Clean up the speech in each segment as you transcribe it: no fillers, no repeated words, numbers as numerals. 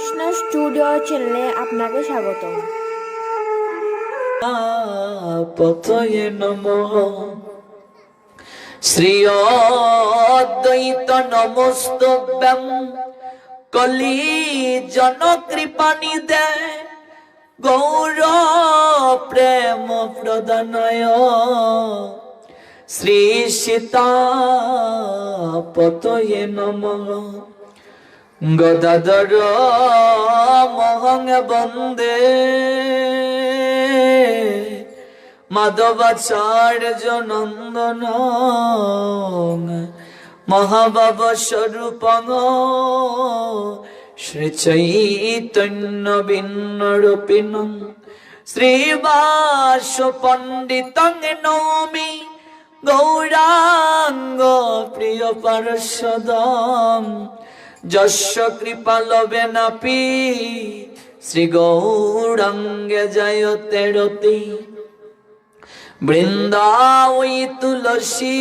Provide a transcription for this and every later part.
Krishna studio চ্যানেলে আপনাকে স্বাগতম। পতয়ে নমঃ শ্রী অদ্বৈত নমস্তভ্যং কলি জন কৃপানিধে গৌর প্রেম প্রদানয় শ্রী সীতা পতয়ে নমঃ গদাধর মহং বন্দে মাধবাচার্য নন্দন মহাবাব স্বরূপং শ্রী চৈতন্য বিন্নরূপিণং শ্রীবাস পণ্ডিতং নৌমি গৌরাঙ্গ প্রিয় পার্ষদং যস্য কৃপা লবেনাপি শ্রী গৌরাঙ্গে জয়তে রতি বৃন্দাবৈ তুলসী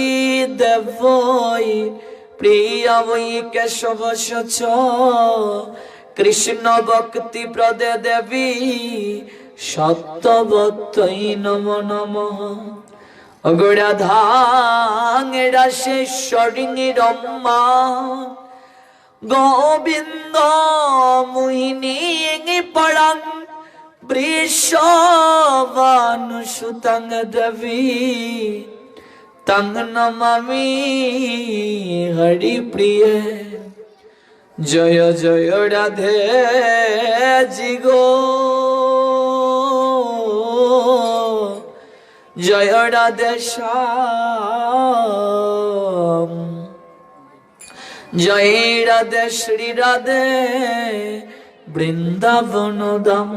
দেবৈ প্রিয়া বৈ কেশবশ কৃষ্ণ ভক্তি প্রদে দেবী সত্যবত্যৈ নমো নমঃ অগরাধাং রাশেশ্বরী রম্মা গোবিন্দ মোহিনী পরং বৃষভানুসুতং দেবী তং নমামি হরি প্রিয়ে জয় জয় রাধে জিগো জয় রাধে শ্যাম জয় রাধে শ্রী রাধে বৃন্দাবন ধাম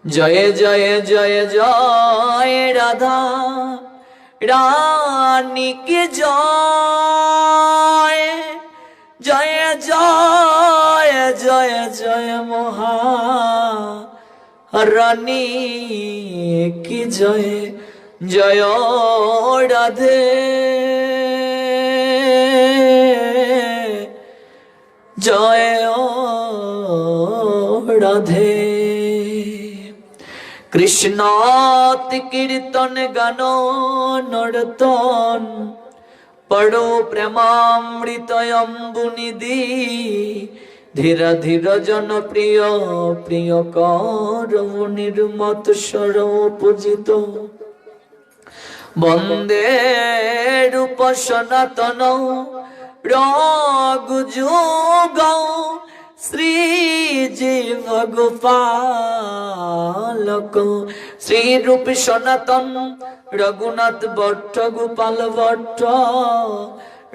জয় জয় জয় জয় রাধা রানী কি জয় জয় জয় জয় জয় মহা রানী কি জয় জয় রাধে জয় রাধে কৃষ্ণাত কীর্তন গান নর্তন পড়ো প্রেমামৃত অম্বুনিধি ধীর ধীর জন প্রিয় প্রিয় কর নির্মত স্বর পূজিত বন্দে রূপ সনাতন রঘুযুগ শ্রী জীব গোপালক শ্রী রূপ সনাতন রঘুনাথ ভট্ট গোপাল ভট্ট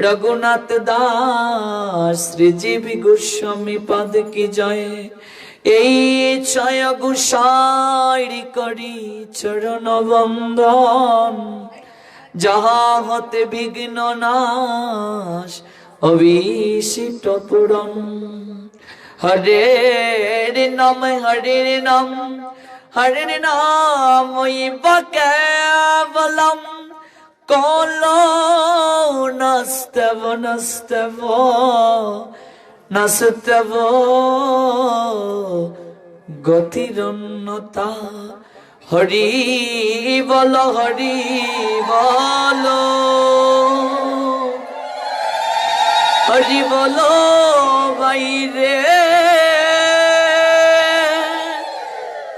রঘুনাথ দাস শ্রীজীব গোস্বামী পদ কি জয় এই ছয় গোসাইরি করি চরণ বন্দন যাহা হতে বিঘ্ন নাশ অভিষিক্ত পুরন হরে নাম হরে নাম হরে নাম কেবলম কলো নস্তব নস্তব নস্তব গতিরন্নতা হরি বল হরি বল হরি বল বাইরে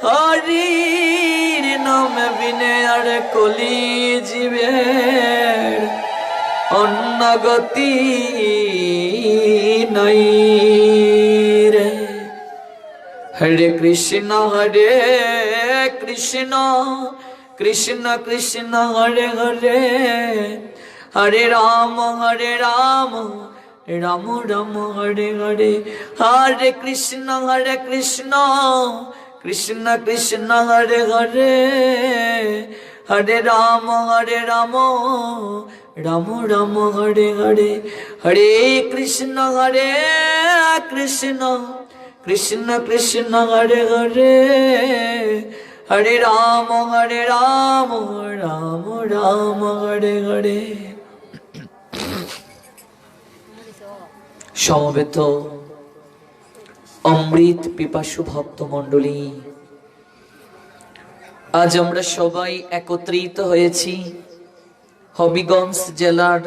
হরির নাম বিনে আর কলি জীবের অন্য গতি নাই রে হরে কৃষ্ণ কৃষ্ণ কৃষ্ণ কৃষ্ণ হরে হরে হরে রাম রাম রাম হরে হরে হরে কৃষ্ণ কৃষ্ণ কৃষ্ণ হরে হরে হরে রাম রাম রাম হরে হরে হরে কৃষ্ণ কৃষ্ণ কৃষ্ণ কৃষ্ণ হরে হরে হরে রাম রাম রাম হরে হরে। সমবেত অমৃত পিপাসু ভক্ত মণ্ডলী, আজ আমরা সবাই একত্রিত হয়েছি হবিগঞ্জ জেলার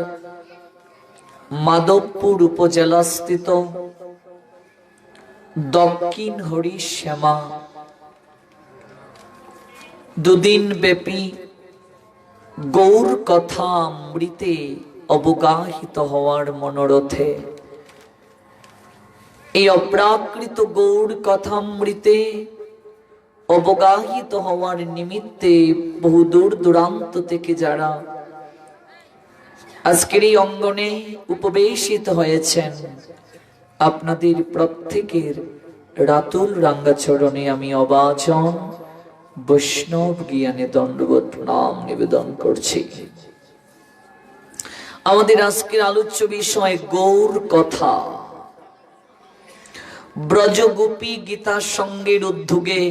মাধবপুর উপজেলাস্থিত দক্ষিণ হরিশ্যামা দুদিন ব্যাপী গৌর কথা অমৃতে অবগাহিত হওয়ার মনোরথে। এই অপ্রাকৃত গৌর কথামৃতে অবগাহিত হওয়ার নিমিত্তে বহু দূর দূরান্ত থেকে যারা আজকের এই অঙ্গনে উপবেশিত হয়েছেন, আপনাদের প্রত্যেকের রাতুল রাঙ্গা চরণে আমি অবাচন বৈষ্ণব জ্ঞানে দণ্ডবত প্রণাম নিবেদন করছি। আমাদের আজকের আলোচ্য বিষয় গৌর কথা। ব্রজগোপী গীতা সঙ্গের উদ্যোগে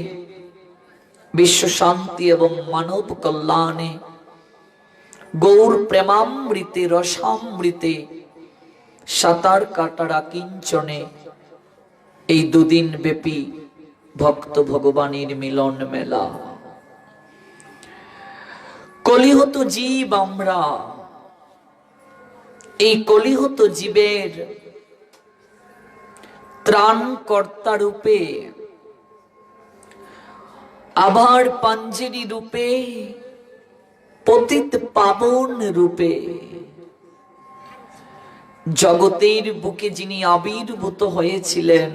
বিশ্ব শান্তি এবং মানব কল্যাণে গৌর প্রেমামৃতে রসামৃতে সাঁতার কাটার আকিঞ্চনে এই দুদিন ব্যাপী ভক্ত ভগবানের মিলন মেলা। কলিহত জীব আমরা, এই কলিহত জীবের ত্রাণকর্তা রূপে, আভার পাঞ্জেরি রূপে, পতিত পাবন রূপে জগতের বুকে যিনি আবির্ভূত হয়েছিলেন,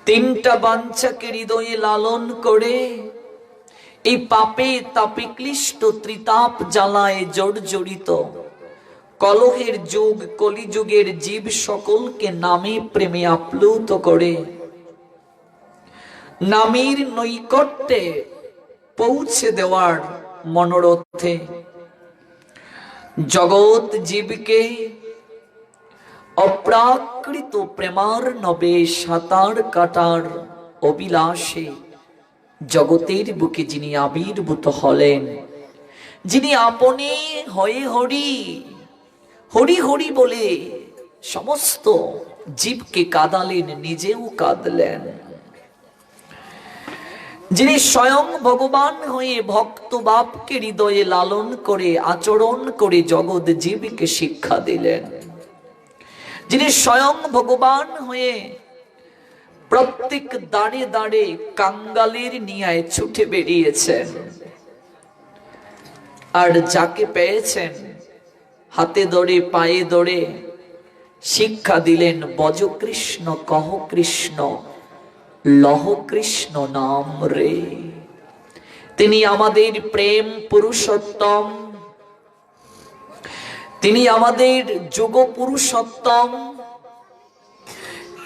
তিনটা বাঞ্ছাকে হৃদয়ে লালন করে এই পাপে তাপে ক্লিষ্ট ত্রিতাপ জ্বালায় জর্জরিত কলহের যুগ কলিযুগের জীব সকলকে নামে প্রেমে আপ্লুত করে নামের নৈকট্যে পৌঁছে দেওয়ার মনোরথে জগৎ জীবকে অপ্রাকৃত প্রেমার নবে সাঁতার কাটার অভিলাষে জগতের বুকে যিনি আবির্ভূত হলেন, যিনি আপনি হয়ে হরি হরি হরি বলে সমস্ত জীবকে কাঁদালেন, নিজেও কাঁদলেন, যিনি স্বয়ং ভগবান হয়ে ভক্ত বাপকে হৃদয়ে লালন করে আচরণ করে জগৎ জীবকে শিক্ষা দিলেন, যিনি স্বয়ং ভগবান হয়ে প্রত্যেক দাঁড়ে দাঁড়ে কাঙ্গালের নিয়ায় ছুটে বেরিয়েছেন, আর যাকে পেয়েছেন হাতে ধরে পায়ে ধরে শিক্ষা দিলেন, বজ কৃষ্ণ কহ কৃষ্ণ লহ কৃষ্ণ নাম রে। তিনি আমাদের প্রেম পুরুষোত্তম, তিনি আমাদের যোগ পুরুষোত্তম,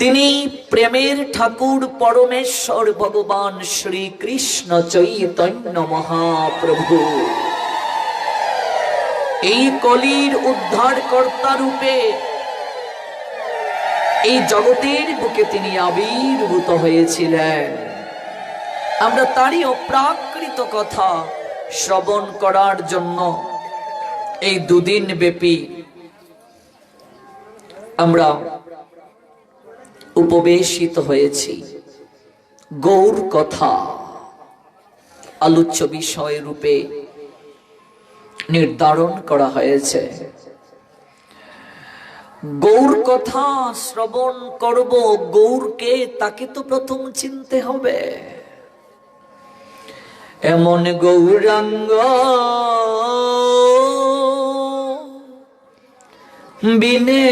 তিনি প্রেমের ঠাকুর পরমেশ্বর ভগবান শ্রীকৃষ্ণ চৈতন্য মহাপ্রভু। এই কলির উদ্ধার কর্তা রূপে এই জগতের বুকে তিনি আবির্ভূত হয়েছিলেন। আমরা তারই অপ্রাকৃত কথা শ্রবণ করার জন্য এই দুদিন ব্যাপী আমরা উপবেশিত হয়েছি। গৌর কথা আলোচ্য বিষয় রূপে নির্ধারণ করা হয়েছে। গৌর কথা শ্রবণ করব, গৌরকে তাকে তো প্রথম চিনতে হবে। এমন গৌরাঙ্গ বিনে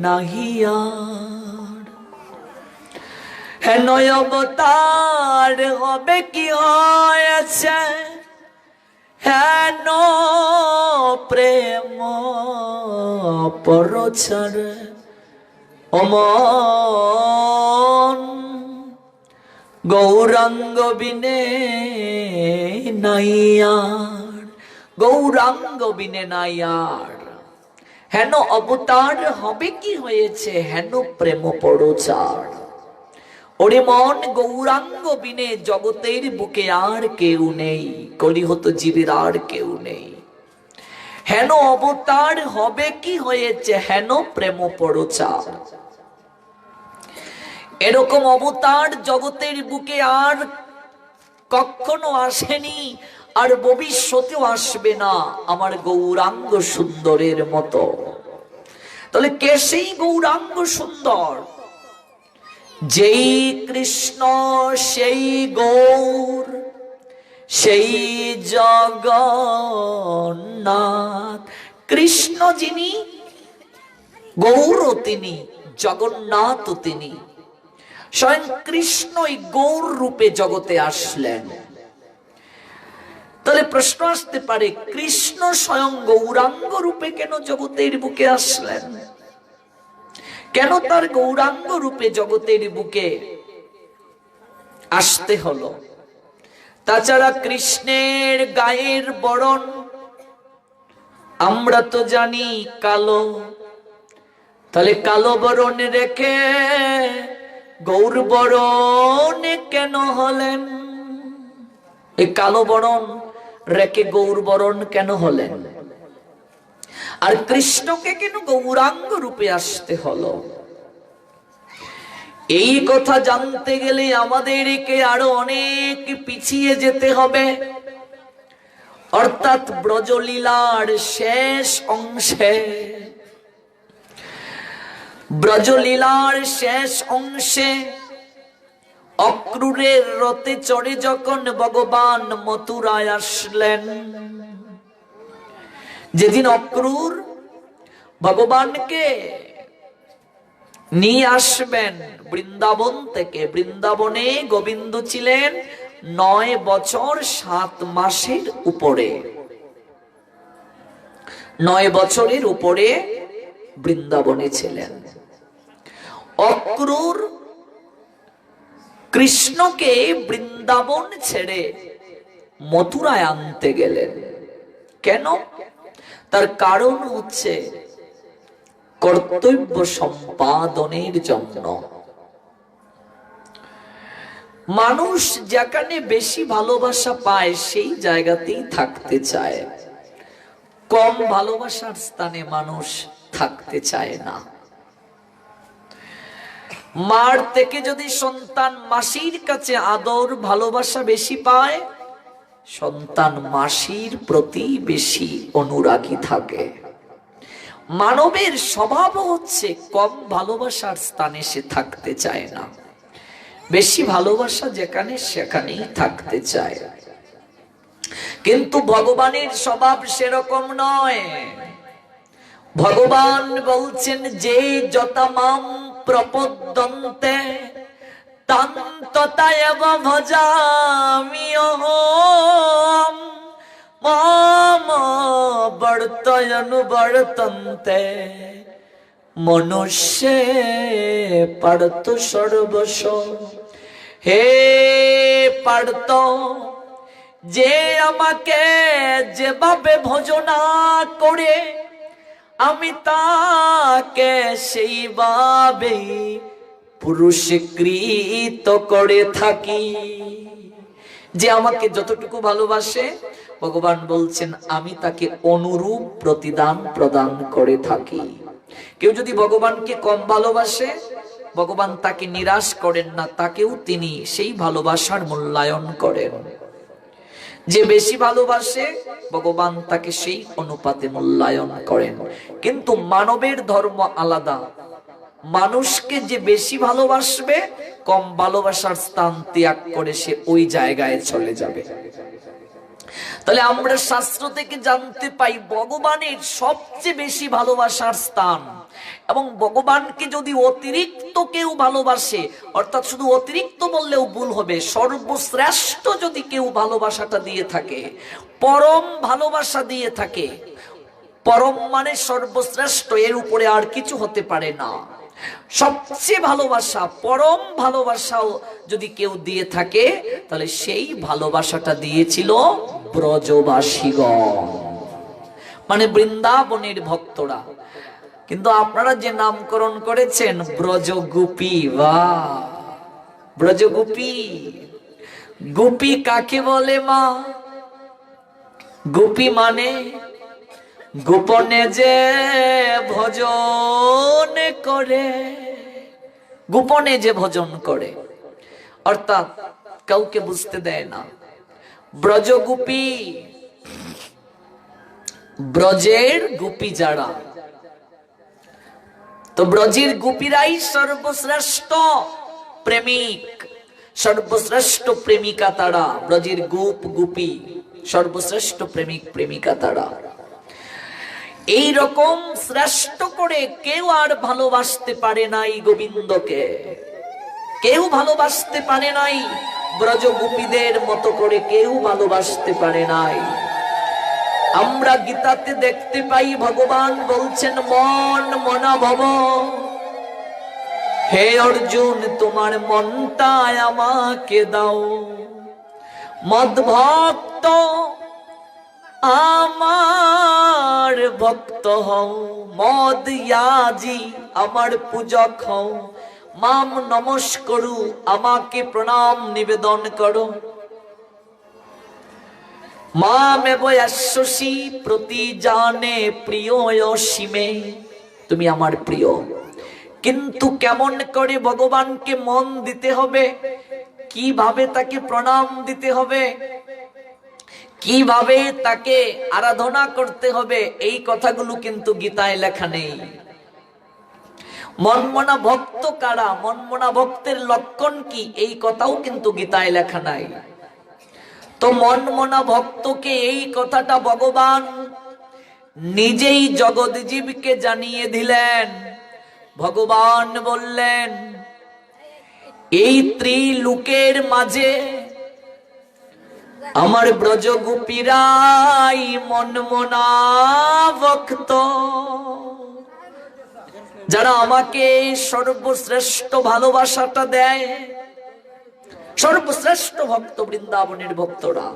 নাহিয়ার, হেন অবতার হবে কি হয়েছে, হেন প্রেম পরচার অমন গৌরাঙ্গ বিনে নাইয়ার, গৌরাঙ্গ বিনে নাইয়ার, হেন অবতার হবে কি হয়েছে, হেন প্রেম পরচার। ওরে মন, গৌরাঙ্গ বিনে জগতের বুকে আর কেউ নেই, কলিহত জীবের আর কেউ নেই। হেন অবতার হবে কি হয়েছে, হেন প্রেম পরচার। এরকম অবতার জগতের বুকে আর কখনো আসেনি, আর ভবিষ্যতেও আসবে না আমার গৌরাঙ্গ সুন্দরের মতো। তাহলে কে সেই গৌরাঙ্গ সুন্দর? যেই কৃষ্ণ সেই গৌর, সেই জগন্নাথ। কৃষ্ণ যিনি, গৌর তিনি, জগন্নাথ তিনি। স্বয়ং কৃষ্ণই গৌর রূপে জগতে আসলেন। তাহলে প্রশ্ন আসতে পারে, কৃষ্ণ স্বয়ং গৌরাঙ্গ রূপে কেন জগতের বুকে আসলেন? কেন তার গৌরাঙ্গ রূপে জগতের বুকে আসতে হলো? তাছাড়া কৃষ্ণের গায়ের বরণ আমরা তো জানি কালো। তাহলে কালো বরণ রেখে গৌর বরণ কেন হলেন? এই কালো বরণ রেখে গৌর বরণ কেন হলেন? আর কৃষ্ণকে কেন গৌরাঙ্গ রূপে আসতে হলো? এই কথা জানতে গেলে আমাদেরকে আরো অনেক পিছিয়ে যেতে হবে, অর্থাৎ ব্রজলীলার শেষ অংশে। ব্রজলীলার শেষ অংশে অক্রূরের রথে চড়ে যখন ভগবান মথুরায় আসলেন, যেদিন অক্রূর ভগবানকে নিয়ে আসবেন বৃন্দাবন থেকে। বৃন্দাবনে গোবিন্দ ছিলেন 9 বছর 7 মাসের উপরে। 9 বছরের উপরে বৃন্দাবনে ছিলেন। অক্রূর কৃষ্ণকে বৃন্দাবন ছেড়ে মথুরায় আনতে গেলেন। কেন? তার কারণ হচ্ছে কর্তব্য সম্পাদনের জন্য। মানুষ যেখানে বেশি ভালোবাসা পায় সেই জায়গাতেই থাকতে চায়, কম ভালোবাসার স্থানে মানুষ থাকতে চায় না। মার থেকে যদি সন্তান মাসির কাছে আদর ভালোবাসা বেশি পায়, সন্তান মাসির প্রতি বেশি অনুরাগী থাকে। মানবের স্বভাব হচ্ছে কম ভালোবাসার স্থানে সে থাকতে চায় না, বেশি ভালোবাসা যেখানে সেখানেই থাকতে চায়। কিন্তু ভগবানের স্বভাব সেরকম নয়। ভগবান বলছেন, যে যতমাম প্রপদ্যন্তে তাং তথায়ব ভজামিহম মাম বর্তয়নুবর্তন্তে মনুষ্যে পার্থ সর্বস্ব। হে পার্থ, যে আমাকে যেভাবে ভজনা করে আমি তাকে সেইভাবে পুরস্কৃত করে থাকি। যে আমাকে যতটুকু ভালোবাসে, ভগবান বলছেন আমি তাকে অনুরূপ প্রতিদান প্রদান করে থাকি। কেউ যদি ভগবানকে কম ভালোবাসে, ভগবান তাকে নিরাশ করেন না, তাকেও তিনি সেই ভালোবাসার মূল্যায়ন করেন। যে বেশি ভালোবাসে, ভগবান তাকে সেই অনুপাতে মূল্যায়ন করেন। কিন্তু মানবের ধর্ম আলাদা। মানুষকে যে বেশি ভালোবাসবে, কম ভালোবাসার স্থান ত্যাগ করে সে ওই জায়গায় চলে যাবে। তাহলে আমরা শাস্ত্র থেকে জানতে পাই ভগবানের সবচেয়ে বেশি ভালোবাসার স্থান। এবং ভগবানকে যদি অতিরিক্ত কেউ ভালোবাসে, অর্থাৎ শুধু অতিরিক্ত বললেও ভুল হবে, সর্বশ্রেষ্ঠ যদি কেউ ভালোবাসাটা দিয়ে থাকে, পরম ভালোবাসা দিয়ে থাকে, পরম মানে সর্বশ্রেষ্ঠ, এর উপরে আর কিছু হতে পারে না। সবচেয়ে ভালোবাসা, পরম ভালোবাসাও যদি কেউ দিয়ে থাকে, তাহলে সেই ভালোবাসাটা দিয়েছিল ব্রজবাসীগণ, মানে বৃন্দাবনের ভক্তরা। কিন্তু আপনারা যে নামকরণ করেছেন ব্রজগোপী, বাহ, ব্রজগোপী। গোপী কাকে বলে মা? গোপী মানে গোপনে যে ভজন করে, গোপনে যে ভজন করে, অর্থাৎ কাউকে বুঝতে দেয় না। ব্রজগোপী, ব্রজের গোপী যারা, তো ব্রজের গোপীরাই সর্বশ্রেষ্ঠ প্রেমিক, সর্বশ্রেষ্ঠ প্রেমিকা তারা। ব্রজের গোপ গোপী সর্বশ্রেষ্ঠ প্রেমিক প্রেমিকা তারা। এই রকম শ্রেষ্ঠ করে কেউ আর ভালোবাসতে পারে নাই গোবিন্দকে, কেউ ভালোবাসতে পারে নাই ব্রজ গোপীদের মতো করে, কেউ ভালোবাসতে পারে নাই। আমরা গীতাতে দেখতে পাই ভগবান বলছেন মন মনা ভব, হে অর্জুন তোমার মনটা আমাকে দাও। মদ ভক্ত আমার ভক্ত হও, মদ ইয়াজি আমার পূজক হও। মাম নমস্করু আমাকে প্রণাম নিবেদন করো। মামেবয়াস্যসি প্রতি জানে প্রিয় সীমে, তুমি আমার প্রিয়। কিন্তু কেমন করে ভগবানকে মন দিতে হবে, কিভাবে তাকে প্রণাম দিতে হবে, কিভাবে তাকে আরাধনা করতে হবে, এই কথাগুলো কিন্তু গীতায় লেখা নেই। মনমনা ভক্ত কারা, মনমনা ভক্তের লক্ষণ কি, এই কথাও কিন্তু গীতায় লেখা নাই। তো মনমনা ভক্তকে এই কথাটা ভগবান নিজেই জগৎজীবকে জানিয়ে দিলেন। ভগবান বললেন এই ত্রিলোকের মাঝে আমার ব্রজ গোপীরাই মনমনা ভক্ত, যারা আমাকে সর্বশ্রেষ্ঠ ভালোবাসাটা দেয়, সর্বশ্রেষ্ঠ ভক্ত বৃন্দাবনের ভক্তরা।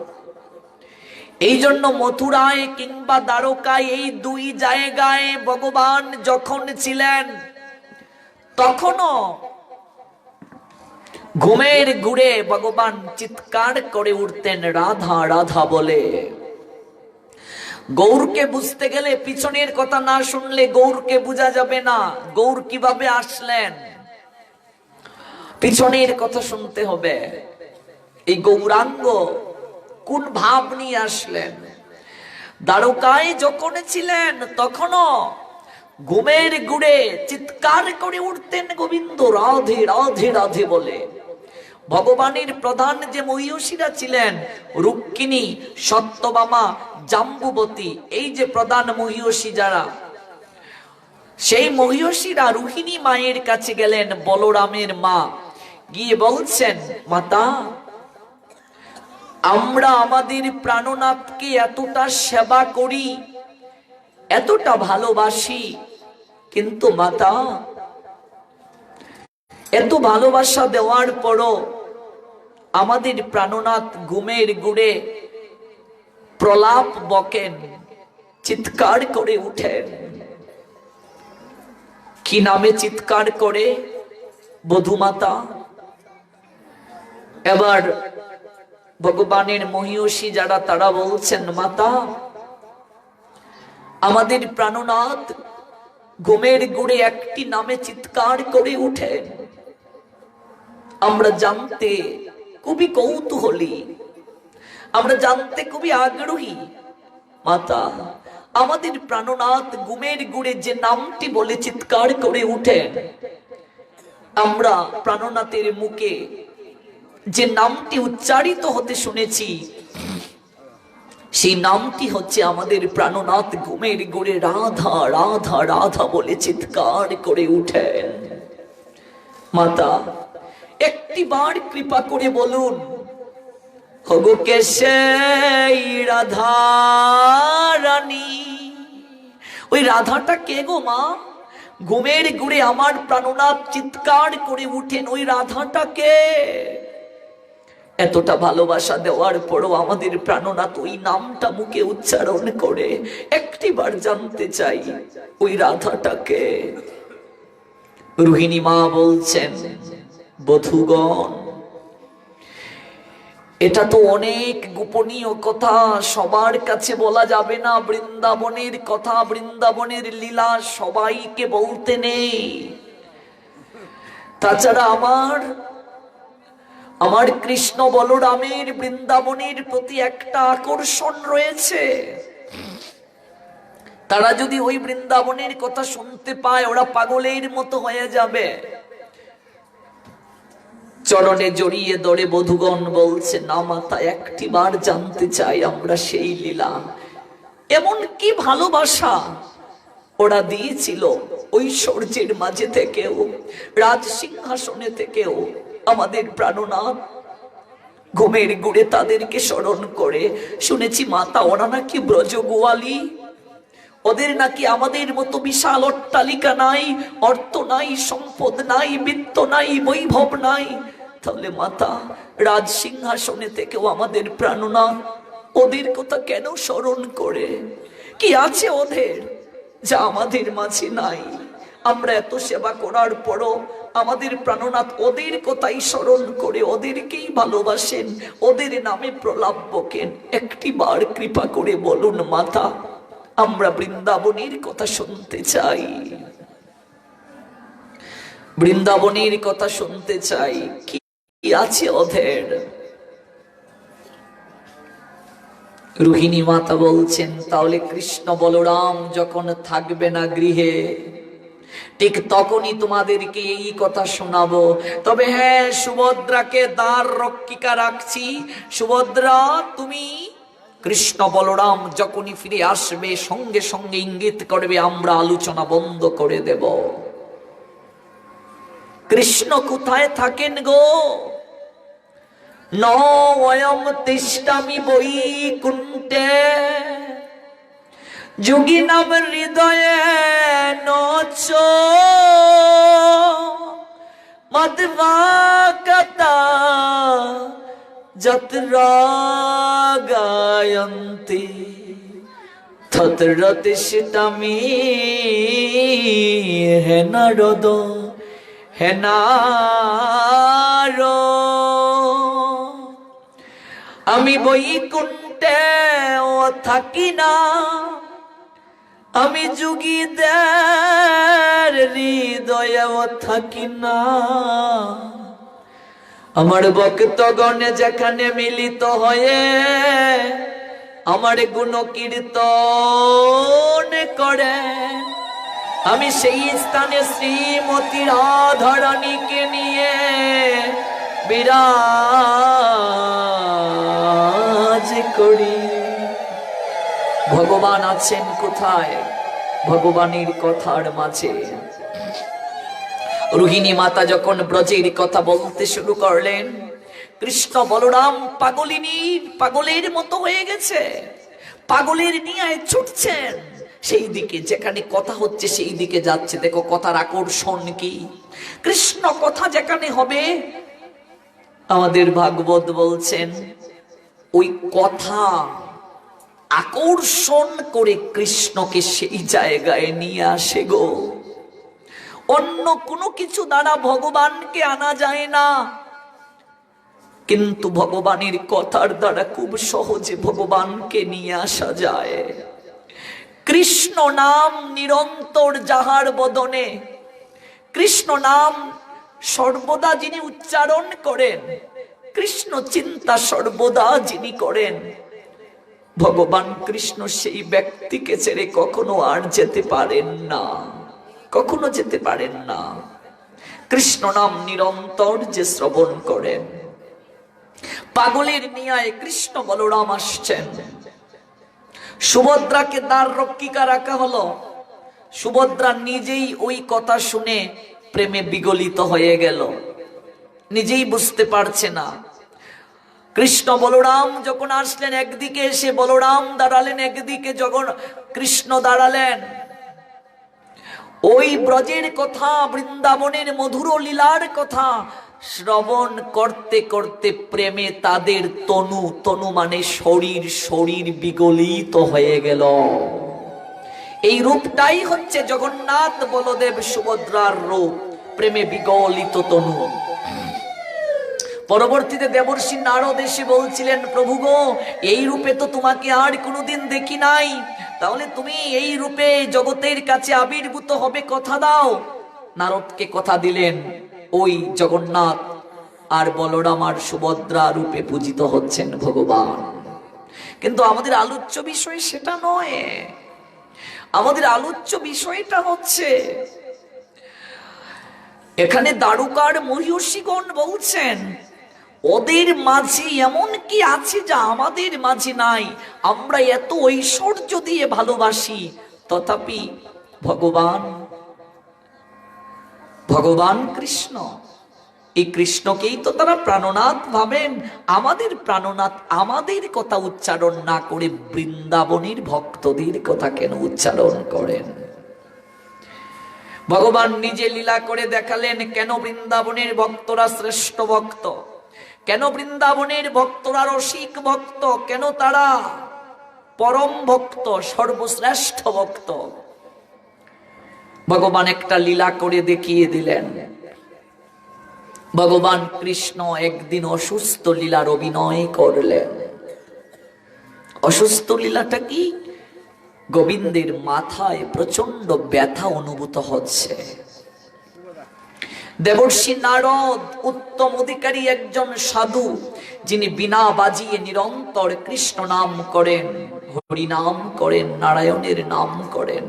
এই জন্য মথুরায় কিংবা দ্বারকায়, এই দুই জায়গায় ভগবান যখন ছিলেন তখনও ঘুমের ঘুরে ভগবান চিৎকার করে উঠতেন রাধা রাধা বলে। গৌরকে বুঝতে গেলে পিছনের কথা না শুনলে গৌরকে বোঝা যাবে না। গৌর কিভাবে আসলেন, পিছনের কথা শুনতে হবে। এই গৌরাঙ্গ কোন ভাব নিয়ে আসলেন। দ্বারকায় যখন ছিলেন তখনও ঘুমের ঘুরে চিৎকার করে উঠতেন গোবিন্দ রাধে রাধে রাধে বলে। ভগবানের প্রধান যে মহিষীরা ছিলেন, রুক্মিণী, সত্যভামা, জাম্বুবতী, এই যে প্রধান মহিষী যারা, সেই মহিষীরা রোহিণী মায়ের কাছে গেলেন, বলরামের মা, গিয়ে বলছেন মাতা আমরা আমাদের প্রাণনাথকে এতটা সেবা করি, এতটা ভালোবাসি, কিন্তু মাতা এত ভালোবাসা দেওয়ার পরও আমাদের প্রাণনাথ ঘুমের ঘুরে প্রলাপ বকেন, চিৎকার করে উঠেন। কি নামে চিৎকার করে? বধূমাতা। এবার ভগবানের মহিষী যারা, তারা বলছেন মাতা আমাদের প্রাণনাথ ঘুমের ঘুরে একটি নামে চিৎকার করে উঠেন, আমরা জানতে খুবই কৌতূহলী, আমরা জানতে খুবই আগ্রহী। মাতা আমাদের প্রাণনাথ ঘুমের ঘুরে যে নামটি বলে চিৎকার করে উঠেন, আমরা প্রাণনাথের মুখে যে নামটি উচ্চারিত হতে শুনেছি, সেই নামটি হচ্ছে আমাদের প্রাণনাথ ঘুমের ঘুরে রাধা রাধা রাধা বলে চিৎকার করে উঠেন। মাতা একটি বার কৃপা করে বলুন, হগো কে সেই রাধা রানী? ওই রাধাটা কে গো মা? ঘুমের ঘুরে আমার প্রাণনাথ চিৎকার করে উঠেন, ওই রাধাটা কে? এতটা ভালোবাসা দেওয়ার পরও আমাদের প্রাণনাথ ওই নামটা মুখে উচ্চারণ করে, একটিবার জানতে চাই ওই রাধাটাকে। রোহিণী মা বলছেন বধূগণ, এটা তো অনেক গোপনীয় কথা, সবার কাছে বলা যাবে না। বৃন্দাবনের কথা, বৃন্দাবনের লীলা সবাইকে বলতে নেই। তাছাড়া আমার কৃষ্ণ বলরামের বৃন্দাবনের প্রতি একটা আকর্ষণ রয়েছে। তারা যদি ওই বৃন্দাবনের কথা শুনতে পায় ওরা পাগলের মতো হয়ে যাবে। চরণে জড়িয়ে ধরে বধূগণ বলছে, না মাতা, একটি বার জানতে চাই আমরা সেই লীলা। এমন কি ভালোবাসা ওরা দিয়েছিল ঐশ্বর্যের মাঝে থেকেও, রাজ সিংহাসনে থেকেও আমাদের প্রাণনাথ ঘুমের গুড়ে তাদেরকে স্মরণ করে। শুনেছি মাতা, ওরা নাকি ব্রজ গোয়ালী, ওদের নাকি আমাদের মতো বিশাল অট্টালিকা নাই, অর্থ নাই, সম্পদ নাই, বিত্ত নাই, বৈভব নাই। তাহলে মাতা, রাজ সিংহাসনে থেকেও আমাদের প্রাণনাথ ওদের কথা কেন স্মরণ করে? কি আছে ওদের যা আমাদের মাঝে নাই? আমরা এত সেবা করার পরও আমাদের প্রাণনাথ ওদের কথাই স্মরণ করে, ওদেরকেই ভালোবাসেন, ওদের নামে প্রলাপ বকেন। একটি বার কৃপা করে বলুন মাতা, আমরা বৃন্দাবনের কথা শুনতে চাই, বৃন্দাবনের কথা শুনতে চাই। কি আছে ওদের? রোহিণী মাতা বলছেন, তাহলে কৃষ্ণ বলরাম যখন থাকবে না গৃহে, ঠিক তখনই তোমাদেরকে এই কথা শোনাবো। তবে হ্যাঁ, সুভদ্রাকে দ্বার রক্ষিকা রাখছি। সুভদ্রা, তুমি কৃষ্ণ বলরাম যখনই ফিরে আসবে সঙ্গে সঙ্গে ইঙ্গিত করবে, আমরা আলোচনা বন্ধ করে দেব। কৃষ্ণ কোথায় থাকেন গো? নয়ম তিষ্ঠামি বৈকুণ্ঠে যোগিনাম হৃদয়ে নচ মদ্বাকতা যত্র গায়ন্তি তত্র তিষ্ঠামি। হে নারদ, হে নারদ, আমি বৈকুণ্ঠে ও থাকি না, আমি যোগীদের হৃদয়ে ও থাকি না। আমার ভক্তগণে যেখানে মিলিত হয়ে আমার গুণ কীর্তন করে, আমি সেই স্থানে শ্রীমতী রাধারানীকে নিয়ে বিরাজ করি। ভগবান আছেন কোথায়? ভগবানের কথার মাঝে। রোহিণী মাতা যখন ব্রজের কথা বলতে শুরু করলেন, কৃষ্ণ বলরাম পাগলের মতো হয়ে গেছে, পাগলের নিয়ে ছুটছেন সেই দিকে, যেখানে কথা হচ্ছে সেই দিকে যাচ্ছে। দেখো কথার আকর্ষণ কি! কৃষ্ণ কথা যেখানে হবে, আমাদের ভাগবত বলছেন ওই কথা আকর্ষণ করে কৃষ্ণকে সেই জায়গায় নিয়ে আসে গো। অন্য কোনো কিছু দ্বারা ভগবানকে আনা যায় না, কিন্তু ভগবানের কথার দ্বারা খুব সহজে ভগবানকে নিয়ে আসা যায়। কৃষ্ণ নাম নিরন্তর যাহার বদনে, কৃষ্ণ নাম সর্বদা যিনি উচ্চারণ করেন, কৃষ্ণ চিন্তা সর্বদা যিনি করেন, ভগবান কৃষ্ণ সেই ব্যক্তিকে ছেড়ে কখনো আর যেতে পারেন না, কখনো যেতে পারেন না। কৃষ্ণ নাম নিরন্তর যে শ্রবণ করেন। পাগলের নিয়ায় কৃষ্ণ বলরাম আসছেন। সুভদ্রাকে দ্বার রক্ষিকা রাখা হলো। সুভদ্রা নিজেই ওই কথা শুনে প্রেমে বিগলিত হয়ে গেল, নিজেই বুঝতে পারছে না। কৃষ্ণ বলরাম যখন আসলেন, একদিকে এসে বলরাম দাঁড়ালেন, একদিকে যখন কৃষ্ণ দাঁড়ালেন। ওই ব্রজের কথা, বৃন্দাবনের মধুর লীলার কথা শ্রবণ করতে করতে প্রেমে তাদের তনু মানে শরীর বিগলিত হয়ে গেল। এই রূপটাই হচ্ছে জগন্নাথ বলদেব সুভদ্রার রূপ, প্রেমে বিগলিত তনু। পরবর্তীতে দেবর্ষি নারদ এসে বলছিলেন, প্রভু গো, এই রূপে তো তোমাকে আর কোনোদিন দেখি নাই, তাহলে তুমি এই রূপে জগতের কাছে আবির্ভূত হবে, কথা দাও। নারদকে কথা দিলেন, ওই জগন্নাথ আর বলরাম আর সুভদ্রা রূপে পূজিত হচ্ছেন ভগবান। কিন্তু আমাদের আলোচ্য বিষয় সেটা নয়। আমাদের আলোচ্য বিষয়টা হচ্ছে এখানে দ্বারকার মহিষীগণ বলছেন ওদের মাঝে এমন কি আছে যা আমাদের মাঝে নাই। আমরা এত ঐশ্বর্য দিয়ে ভালোবাসি, তথাপি ভগবান কৃষ্ণ, এই কৃষ্ণকেই তো তারা প্রাণনাথ ভাবেন। আমাদের প্রাণনাথ আমাদের কথা উচ্চারণ না করে বৃন্দাবনের ভক্তদের কথা কেন উচ্চারণ করেন? ভগবান নিজে লীলা করে দেখালেন কেন বৃন্দাবনের ভক্তরা শ্রেষ্ঠ ভক্ত, কেন বৃন্দাবনের ভক্তরা রসিক ভক্ত, কেন তারা পরম ভক্ত, সর্বশ্রেষ্ঠ ভক্ত। ভগবান একটা লীলা করে দেখিয়ে দিলেন। ভগবান কৃষ্ণ একদিন অসুস্থ লীলার অভিনয় করলেন। অসুস্থ লীলাটা কি? গোবিন্দের মাথায় প্রচন্ড ব্যথা অনুভূত হচ্ছে। দেবর্ষি নারদ উত্তম অধিকারী একজন সাধু, যিনি বিনা বাজিয়ে নিরন্তর কৃষ্ণ নাম করেন, হরি নাম করেন, নারায়ণের নাম করেন।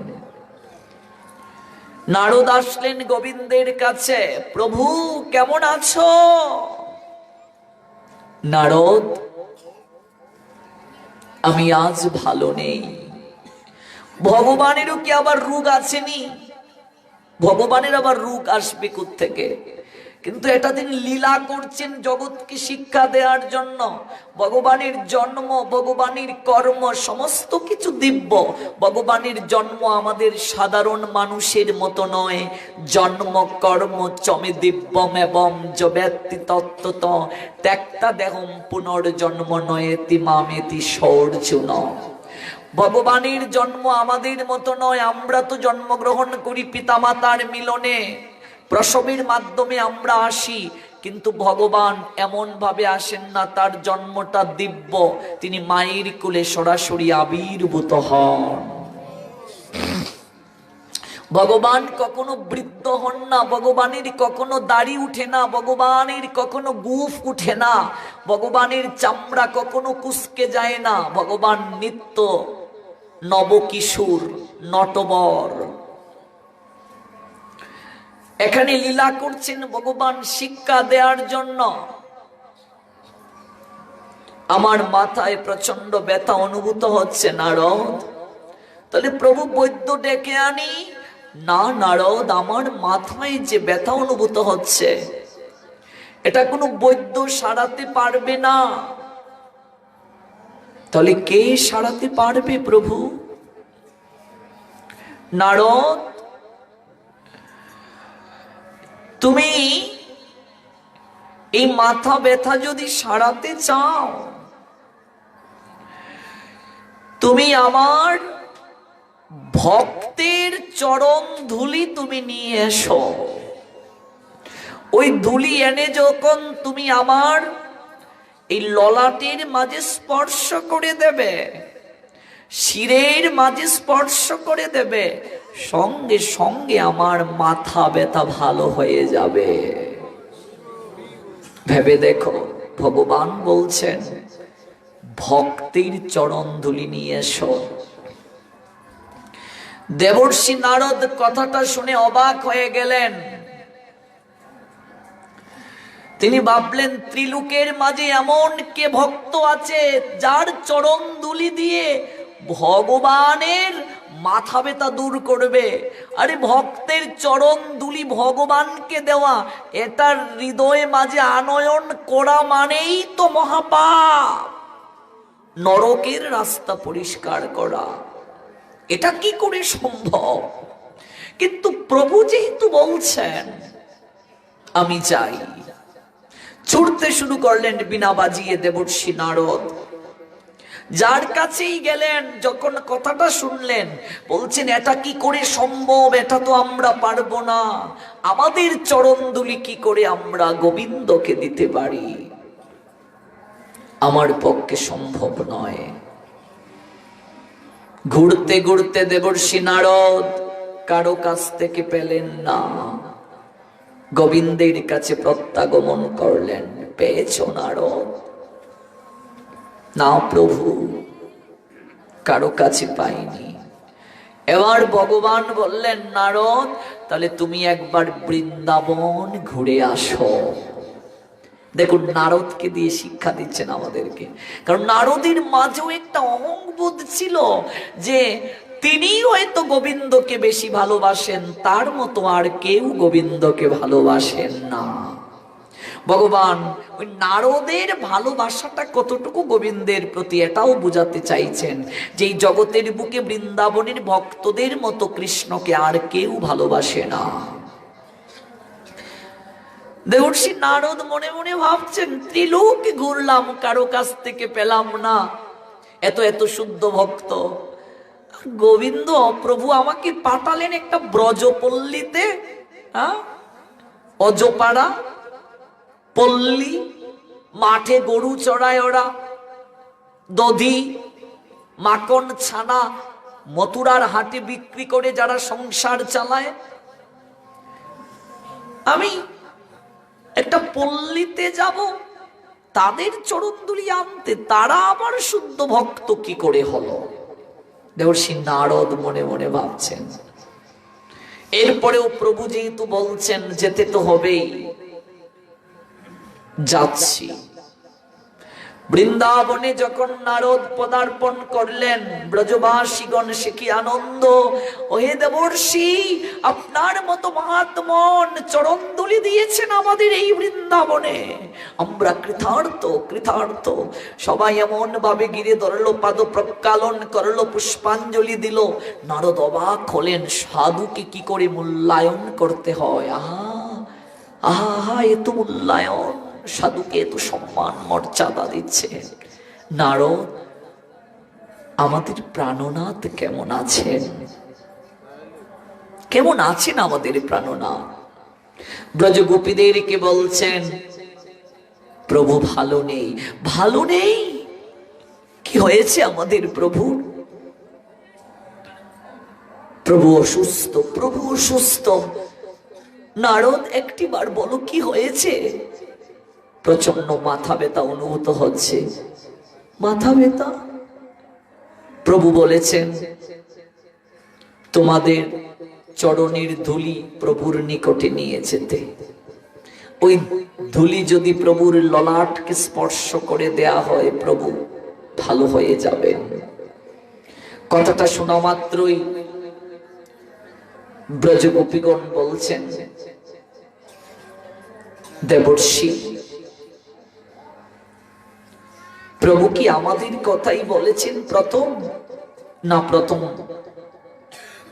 নারদ আসলেন গোবিন্দের কাছে, প্রভু কেমন আছো? নারদ, আমি আজ ভালো নেই। ভগবানেরও কি আবার রোগ আসেনি? ভগবানের আবার রোগ আসবে কোত্থেকে? কিন্তু এটা তিনি লীলা করছেন জগৎকে শিক্ষা দেওয়ার জন্য। ভগবানের জন্ম, ভগবানের কর্ম সমস্ত কিছু দিব্য। ভগবানের জন্ম আমাদের সাধারণ মানুষের মতো নয়। জন্ম কর্ম চমে দিব্যম এবং জব্যাত্তি তত্ত্বত ত্যক্তা দেহম পুনর্জন্ম নয়েতি মামেতি সৌর্জুন। ভগবানের জন্ম আমাদের মতো নয়। আমরা তো জন্মগ্রহণ করি পিতামাতার মিলনে, প্রসবের মাধ্যমে আমরা আসি, কিন্তু ভগবান এমন ভাবে আসেন না। তার জন্মটা দিব্য, তিনি মায়ের কোলে সরাসরি আবির্ভূত হন। ভগবান কখনো বৃদ্ধ হন না, ভগবানের কখনো দাড়ি উঠে না, ভগবানের কখনো গুফ উঠে না, ভগবানের চামড়া কখনো কুঁচকে যায় না। ভগবান নিত্য নবকিশোর, নটবর। এখানে লীলা করছেন ভগবান শিক্ষা দেওয়ার জন্য। আমার মাথায় প্রচন্ড ব্যথা অনুভূত হচ্ছে নারদ, তাহলে প্রভু বৈদ্য ডেকে আনি। না নারদ, আমার মাথায় যে ব্যথা অনুভূত হচ্ছে এটা কোনো বৈদ্য সারাতে পারবে না। তাহলে কে সারাতে পারবে প্রভু? নারদ, তুমি এই মাথা ব্যথা যদি সারাতে চাও, তুমি আমার ভক্তের চরণ ধুলি তুমি নিয়ে এসো। ওই ধুলি এনে যখন তুমি আমার এই ললাটের মাঝে স্পর্শ করে দেবে, শিরের মাঝে স্পর্শ করে দেবে, সঙ্গে সঙ্গে আমার মাথা ব্যথা ভালো হয়ে যাবে। ভেবে দেখো, ভগবান বলছেন ভক্তির চরণ ধুলি নিয়ে এসো। দেবর্ষি নারদ কথাটা শুনে অবাক হয়ে গেলেন। তিনি ভাবলেন ত্রিলোকের মাঝে এমন কে ভক্ত আছে যার চরণ ধুলি দিয়ে ভগবানের মাথা ব্যথা দূর করবে। আরে ভক্তের চরণ ধুলি ভগবানকে দেওয়া, এটার হৃদয়ে মাঝে আনয়ন করা মানেই তো মহাপাপ, নরকের রাস্তা পরিষ্কার করা। এটা কি করে সম্ভব? কিন্তু প্রভু যেহেতু বলছেন আমি চাই, ছুটতে শুরু করলেন বিনা বাজিয়ে দেবর্ষি নারদ। যার কাছেই গেলেন, যখন কথাটা শুনলেন, বলছেন এটা কি করে সম্ভব? এটা তো আমরা পারবো না। আমাদের চরণধুলি কি করে আমরা গোবিন্দকে দিতে পারি? আমার পক্ষে সম্ভব নয়। ঘুরতে ঘুরতে দেবর্ষি নারদ কারো কাছ থেকে পেলেন না। গোবিন্দের কাছে প্রত্যাগমন করলেন। পেয়েছ নারদ? না প্রভু, কারো কাছে পাইনি। এবার ভগবান বললেন, নারদ তাহলে তুমি একবার বৃন্দাবন ঘুরে আসো। দেখুন, নারদকে দিয়ে শিক্ষা দিচ্ছেন আমাদেরকে। কারণ নারদের মাঝেও একটা অহংবোধ ছিল যে তিনি হয়তো গোবিন্দকে বেশি ভালোবাসেন, তার মতো আর কেউ গোবিন্দকে ভালোবাসেন না। ভগবান ওই নারদের ভালোবাসাটা কতটুকু গোবিন্দের প্রতি এটাও বুঝাতে চাইছেন, যে এই জগতের বুকে বৃন্দাবনের ভক্তদের মতো কৃষ্ণকে আর কেউ ভালোবাসে না। দেবর্ষি নারদ মনে মনে ভাবছেন, ত্রিলোক ঘুরলাম, কারো কাছ থেকে পেলাম না এত এত শুদ্ধ ভক্ত। গোবিন্দ প্রভু আমাকে পাঠালেন একটা ব্রজপল্লীতে, অজপাড়া পল্লী, মাঠে গরু চড়ায় ওরা, দধি মাখন ছানা মথুরার হাটে বিক্রি করে যারা সংসার চালায়। আমি একটা পল্লীতে যাব তাদের চরণধুলি আনতে, তারা আবার শুদ্ধ ভক্ত কি করে হলো? দেবর্ষি নারদ মনে মনে ভাবছেন। এরপরেও প্রভু যেহেতু বলছেন যেতে তো হবেই, যাচ্ছি। বৃন্দাবনে যখন নারদ পদার্পণ করলেন, ব্রজবাসীগণ সে কি আনন্দ! ওহে দেবর্ষি, আপনার মতো মহাত্মন চরণধুলি দিয়েছেন আমাদের এই বৃন্দাবনে, আমরা কৃতার্থ কৃতার্থ। সবাই এমন ভাবে গিরে ধরলো, পাদ প্রক্ষালন করলো, পুষ্পাঞ্জলি দিল। নারদ অবাক হলেন, সাধুকে কি করে মূল্যায়ন করতে হয়! আহা আহা, এ তো মূল্যায়ন, সাধুকে এত সম্মান মর্যাদা দিচ্ছে। নারদ, আমাদের প্রাণনাথ কেমন আছেন? কেমন আছেন আমাদের প্রাণনাথ? ব্রজ গোপীদেরকে বলছেন, প্রভু ভালো নেই। ভালো নেই? কি হয়েছে আমাদের প্রভুর? প্রভু অসুস্থ, প্রভু অসুস্থ। নারদ, একটিবার বলো কি হয়েছে? প্রচন্ড মাথা ব্যথা অনুভূত হচ্ছে। মাথা ব্যথা? প্রভু বলেছেন, তোমাদের চরণের ধুলি প্রভুর নিকটে নিয়ে যেতে। ওই ধুলি যদি প্রভুর ললাটকে স্পর্শ করে দেয়া হয়, প্রভু ভালো হয়ে যাবেন। কথাটা শোনা মাত্রই ব্রজগোপীগণ বলছেন, দেবর্ষি, প্রভু কি আমাদের কথাই বলেছেন প্রথম? না, প্রথম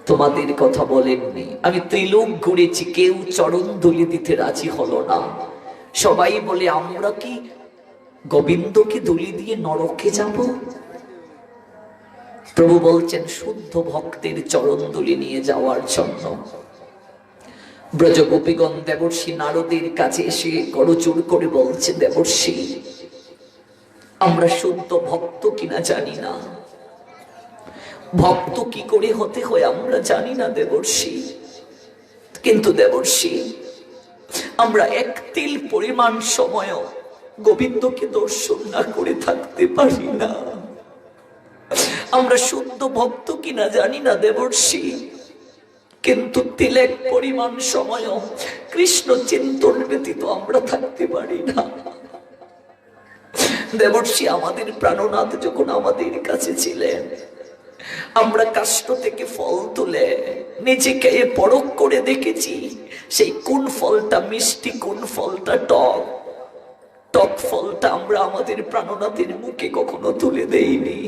তোমাদের কথা বলেননি। আমি ত্রিলোক ঘুরেছি, কেউ চরণ ধুলি দিতে রাজি হলো না। সবাই বলে, আমরা কি গোবিন্দকে ধুলি দিয়ে নরকে যাব? প্রভু বলছেন, শুদ্ধ ভক্তের চরণ ধুলি নিয়ে যাওয়ার জন্য। ব্রজগোপীগণ দেবর্ষি নারদের কাছে এসে করজোড় করে বলছে, দেবর্ষি, আমরা শুদ্ধ ভক্ত কিনা জানি না, ভক্ত কি করে হতে হয় আমরা জানি না দেবর্ষি। কিন্তু দেবর্ষি, আমরা এক তিল পরিমাণ সময়ও গোবিন্দকে দর্শন না করে থাকতে পারি না। আমরা শুদ্ধ ভক্ত কিনা জানি না দেবর্ষি, কিন্তু তিলেক পরিমাণ সময়ও কৃষ্ণ চিন্তন ব্যতীত আমরা থাকতে পারি না। দেবর্ষি, আমাদের প্রাণনাথ যখন আমাদের কাছে ছিলেন, আমরা কাষ্ঠ থেকে ফল তুলে নিজেকে পরখ করে দেখেছি, সেই কোন ফলটা মিষ্টি, কোন ফলটা টক। টক ফলটা আমরা আমাদের প্রাণনাথের মুখে কখনো তুলে দেইনি,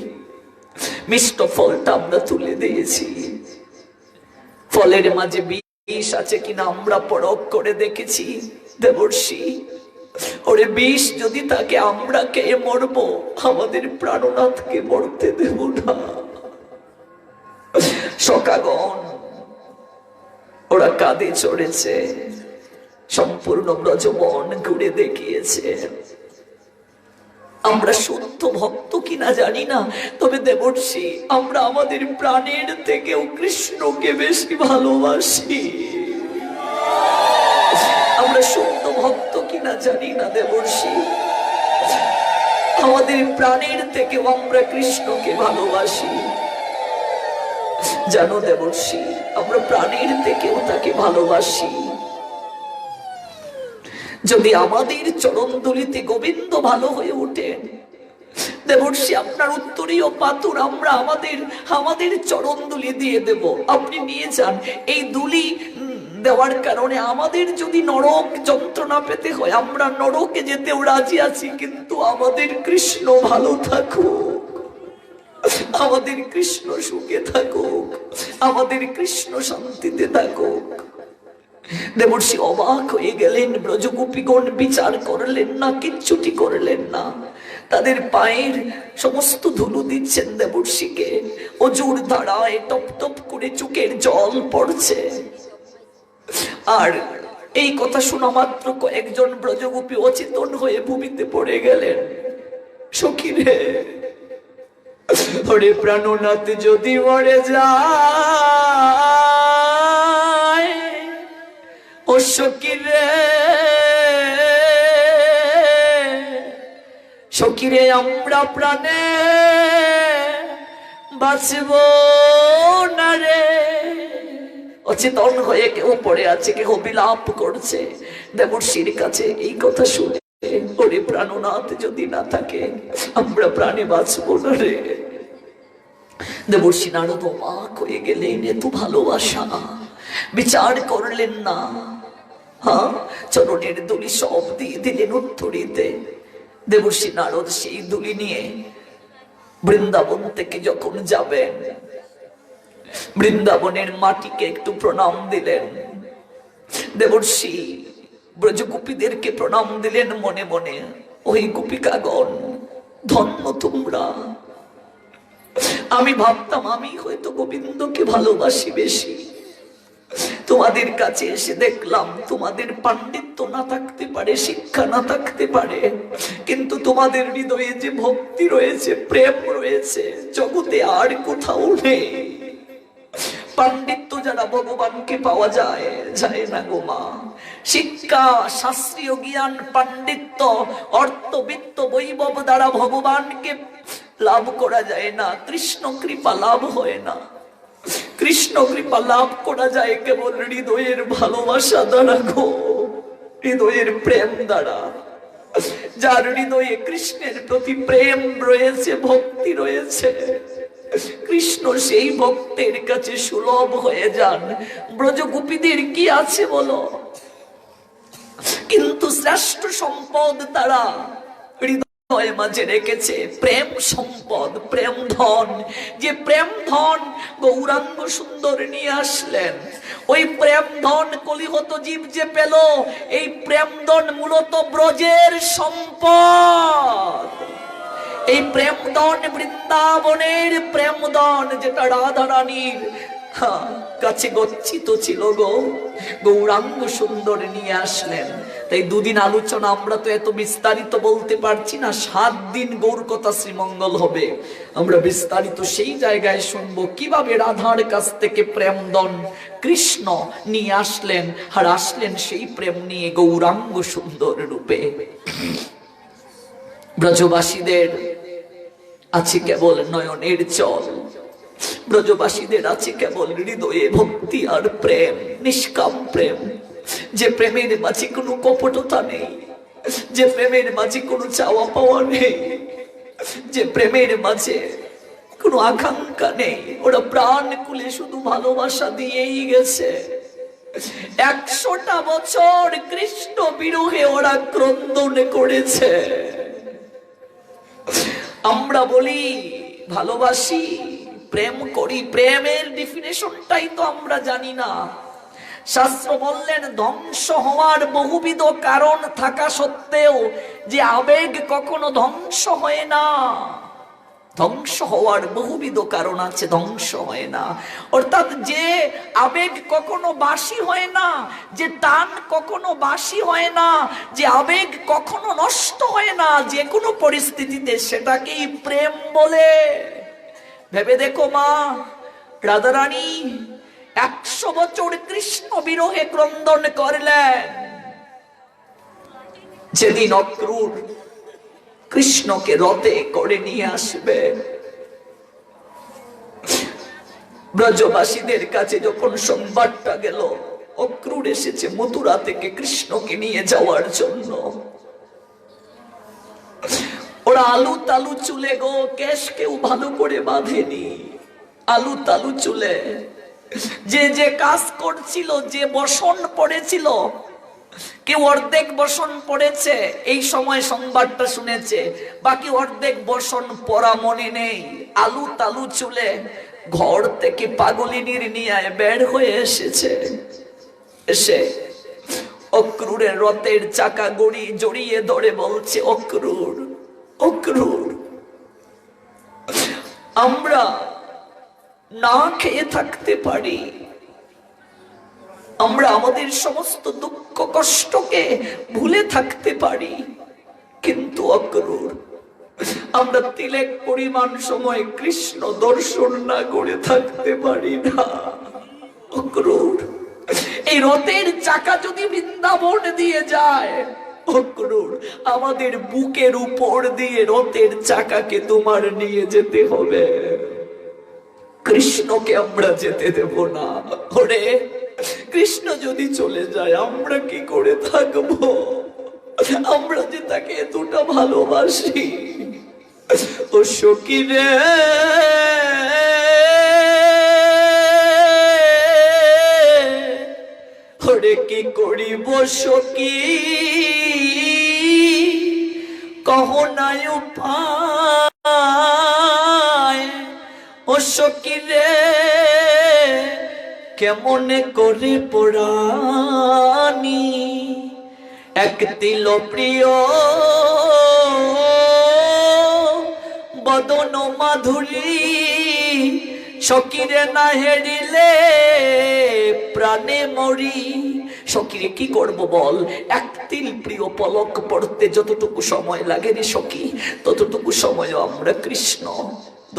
মিষ্ট ফলটা আমরা তুলে দিয়েছি। ফলের মাঝে বিষ আছে কিনা আমরা পরখ করে দেখেছি। দেবর্ষি, ওরে বিষ যদি তাকে আমরা খেয়ে মরবো, আমাদের প্রাণনাথকে মরতে দেব না। সখাগণ ওরা কাঁধে চড়েছে, সম্পূর্ণ ব্রজবন ঘুরে দেখিয়েছে। আমরা শুদ্ধ ভক্ত কিনা জানি না, তবে দেবর্ষি, আমরা আমাদের প্রাণের থেকেও কৃষ্ণকে বেশি ভালোবাসি। জানি না দেবর্ষি, আমাদের প্রাণের থেকেও আমরা কৃষ্ণকে ভালোবাসি। জানো দেবর্ষি, আমরা প্রাণের থেকেও তাকে ভালোবাসি। যদি আমাদের চরণধুলিতে গোবিন্দ ভালো হয়ে ওঠেন দেবর্ষি, আপনার উত্তরীয় পাথর আমরা আমাদের চরণধুলি দিয়ে দেব, আপনি নিয়ে যান। এই ধুলি দেওয়ার কারণে আমাদের যদি নরক যন্ত্রণা পেতে হয়, আমরা নরকে যেতেও রাজি আছি, কিন্তু আমাদের কৃষ্ণ ভালো থাকুক, আমাদের কৃষ্ণ সুখে থাকুক, আমাদের কৃষ্ণ শান্তিতে থাকুক। দেবর্ষি অবাক হয়ে গেলেন। ব্রজগোপীগণ বিচার করলেন না, কিচ্ছুটি করলেন না, তাদের পায়ের সমস্ত ধুলো দিচ্ছেন দেবর্ষিকে। অজুর ধারায় টপ টপ করে চোখের জল পড়ছে। আর এই কথা শোনা মাত্র কয়েকজন ব্রজগোপী অচেতন হয়ে ভূমিতে পড়ে গেলেন। সখী রে, হরে প্রাণনাথ যদি মরে যায়, ও সখী রে, সখী রে, আমরা প্রাণে বাঁচব না রে। অচেতন হয়ে কেউ পড়ে আছে, কেউ বিলাপ করছে দেবর্ষির কাছে। এই কথা শুনে, ওরে প্রাণনাথ যদি না থাকে আমরা প্রাণে বাঁচব না রে। দেবর্ষি নারদ অবাক হয়ে গেলেন, এত ভালোবাসা। বিচার করলেন না, হ্যাঁ, চরণের দুলি সব দিয়ে দিলেন উত্তরীতে। দেবর্ষি নারদ সেই দুলি নিয়ে বৃন্দাবন থেকে যখন যাবেন, বৃন্দাবনের মাটিকে একটু প্রণাম দিলেন। দেবর্ষি ব্রজগোপীদেরকে প্রণাম দিলেন মনে মনে। ওই গোপিকাগণ, ধন্য তোমরা। আমি ভাবতাম আমি হয়তো গোবিন্দকে ভালোবাসি বেশি, তোমাদের কাছে এসে দেখলাম তোমাদের পাণ্ডিত্য না থাকতে পারে, শিক্ষা না থাকতে পারে, কিন্তু তোমাদের হৃদয়ে যে ভক্তি রয়েছে, প্রেম রয়েছে, জগতে আর কোথাও নেই। পাণ্ডিত্য যারা ভগবানকে পাওয়া যায় না গো মা। শিক্ষা, শাস্ত্রীয় জ্ঞান, পাণ্ডিত্য, অর্থবিত্ত, বৈভব দ্বারা ভগবানকে লাভ করা যায় না। কৃষ্ণ কৃপা লাভ হয় না। কৃষ্ণ কৃপা লাভ করা যায় কেবল হৃদয়ের ভালোবাসা দ্বারা গো, হৃদয়ের প্রেম দ্বারা। যার হৃদয়ে কৃষ্ণের প্রতি প্রেম রয়েছে, ভক্তি রয়েছে, কৃষ্ণ সেই ভক্তের কাছে সুলভ হয়ে যান। ব্রজগোপীদের কি আছে বলো, কিন্তু শ্রেষ্ঠ সম্পদ তারা হৃদয় মাঝে রেখেছে, প্রেম সম্পদ, প্রেম ধন। যে প্রেম ধন গৌরাঙ্গ সুন্দর নিয়ে আসলেন, ওই প্রেম ধন কলিহত জীব যে পেল, এই প্রেম ধন মূলত ব্রজের সম্পদ। এই প্রেমদন বৃন্দাবনের প্রেমদন, যেটা রাধা রানীর কাছে গচ্ছিত ছিল গো, গৌরাঙ্গ সুন্দর নিয়ে আসলেন। তাই দুদিন আলোচনা, আমরা তো এত বিস্তারিত বলতে পারছি না। 7 দিন গৌর কথা শ্রীমঙ্গল হবে, আমরা বিস্তারিত সেই জায়গায় শুনবো কিভাবে রাধার কাছ থেকে প্রেমদন কৃষ্ণ নিয়ে আসলেন, আর আসলেন সেই প্রেম নিয়ে গৌরাঙ্গ সুন্দর রূপে। ব্রজবাসীদের আছে কেবল নয়নের জল, ব্রজবাসীদের আছে কেবল হৃদয়ে ভক্তি আর প্রেম, নিষ্কাম প্রেম। যে প্রেমের মাঝে কোনো কপটতা নেই, যে প্রেমের মাঝে কোনো চাওয়া পাওয়া নেই, যে প্রেমের মাঝে কোনো আকাঙ্ক্ষা নেই, ওরা প্রাণ খুলে শুধু ভালোবাসা দিয়েই গেছে। 100টা বছর কৃষ্ণ বিরহে ওরা ক্রন্দন করেছে। আমরা বলি ভালোবাসি, প্রেম করি, প্রেমের ডেফিনেশনটাই তো আমরা জানি না। শাস্ত্র বললেন ধ্বংস হওয়ার বহুবিধ কারণ থাকা সত্ত্বেও যে আবেগ কখনো ধ্বংস হয় না। ধ্বংস হওয়ার বহুবিধ কারণ আছে, ধ্বংস হয় না। অর্থাৎ যে আবেগ কখনো বাসি হয় না, যে টান কখনো বাসি হয় না, যে আবেগ কখনো নষ্ট হয় না, যে কোনো পরিস্থিতিতে সেটাকেই প্রেম বলে। ভেবে দেখো মা, রাধারানী 100 বছর কৃষ্ণ বিরহে ক্রন্দন করলেন। যেদিন অক্রূর কৃষ্ণকে রথে করে নিয়ে আসবে, ব্রজবাসীদের কাছে যখন সংবাদটা গেল অক্রূর এসেছে মথুরা থেকে কৃষ্ণকে নিয়ে যাওয়ার জন্য, ওরা আলু তালু চুলে গো, কেশ কেউ ভালো করে বাঁধেনি, আলু তালু চুলে যে যে কাজ করছিল, যে বসন পড়েছিল, কেউ অর্ধেক বসন পড়েছে এই সময় সংবাদটা শুনেছে, বাকি অর্ধেক বসন পড়া মনে নেই, আলু তালু চুলে ঘর থেকে পাগলিনীর নিয়ে বের হয়ে এসেছে। এসে অক্রূরের রথের চাকা গড়ি জড়িয়ে ধরে বলছে, অক্রূর অক্রূর, আমরা না খেয়ে থাকতে পারি, আমরা আমাদের সমস্ত দুঃখ কষ্টকে ভুলে থাকতে পারি, কিন্তু অক্রূর আমরা তিলেক পরিমাণ সময় কৃষ্ণ দর্শন না করে থাকতে পারি না। অক্রূর, এই রথের চাকা যদি বৃন্দাবন দিয়ে যায়, অক্রূর আমাদের বুকের উপর দিয়ে রথের চাকাকে তোমার নিয়ে যেতে হবে, কৃষ্ণকে আমরা যেতে দেব না। ওরে, কৃষ্ণ যদি চলে যায় আমরা কি করে থাকবো? আমরা যে তাকে এতটা ভালোবাসি। ও সখী রে, ওরে কি করিব সখী, কহ নাই উপায়। ও সখী রে, কেমনে করে পরানি এক তিল প্রিয় বদন মাধুরী, সখীরে না হেরিলে প্রাণে মরি। সখীরে কি করব বল, এক তিল প্রিয় পলক পড়তে যতটুকু সময় লাগে রে সখী, ততটুকু সময় আমরা কৃষ্ণ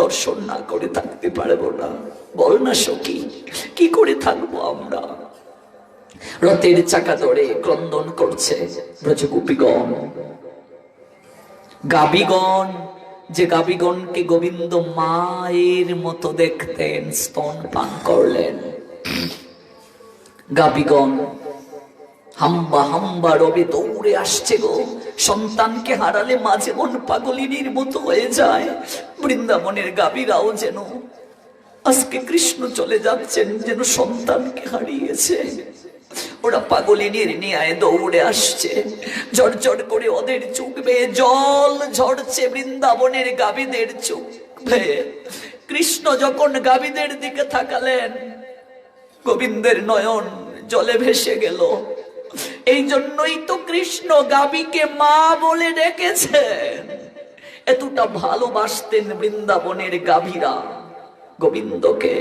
দর্শন না করে থাকতে পারবো না। বল না সখী, কি করে থাকবো আমরা? রথের চাকা ধরে ক্রন্দন করছে ব্রজগোপীগণ, গাবিগণ, যে গাবিগণকে গোবিন্দ মায়ের মতো দেখতেন, স্তন পান করলেন। গাবিগণ হাম্বা হাম্বা রবে দৌড়ে আসছে গো। সন্তানকে হারালে মা যেমন পাগলিনীর মতো হয়ে যায়, বৃন্দাবনের গাবিরাও যেন আজকে কৃষ্ণ চলে যাচ্ছেন যেন সন্তানকে হারিয়েছে। ওরা পাগলিনীর নিয়ে দৌড়ে আসছে, ঝরঝর করে ওদের চোখ বেয়ে জল ঝরছে, বৃন্দাবনের গাবিদের চোখ বেয়ে। কৃষ্ণ যখন গাবিদের দিকে তাকালেন, গোবিন্দের নয়ন জলে ভেসে গেল। এই জন্যই তো কৃষ্ণ গাবিকে মা বলে ডেকেছেন, এতটা ভালোবাসতেন বৃন্দাবনের গাভীরা গোবিন্দকে।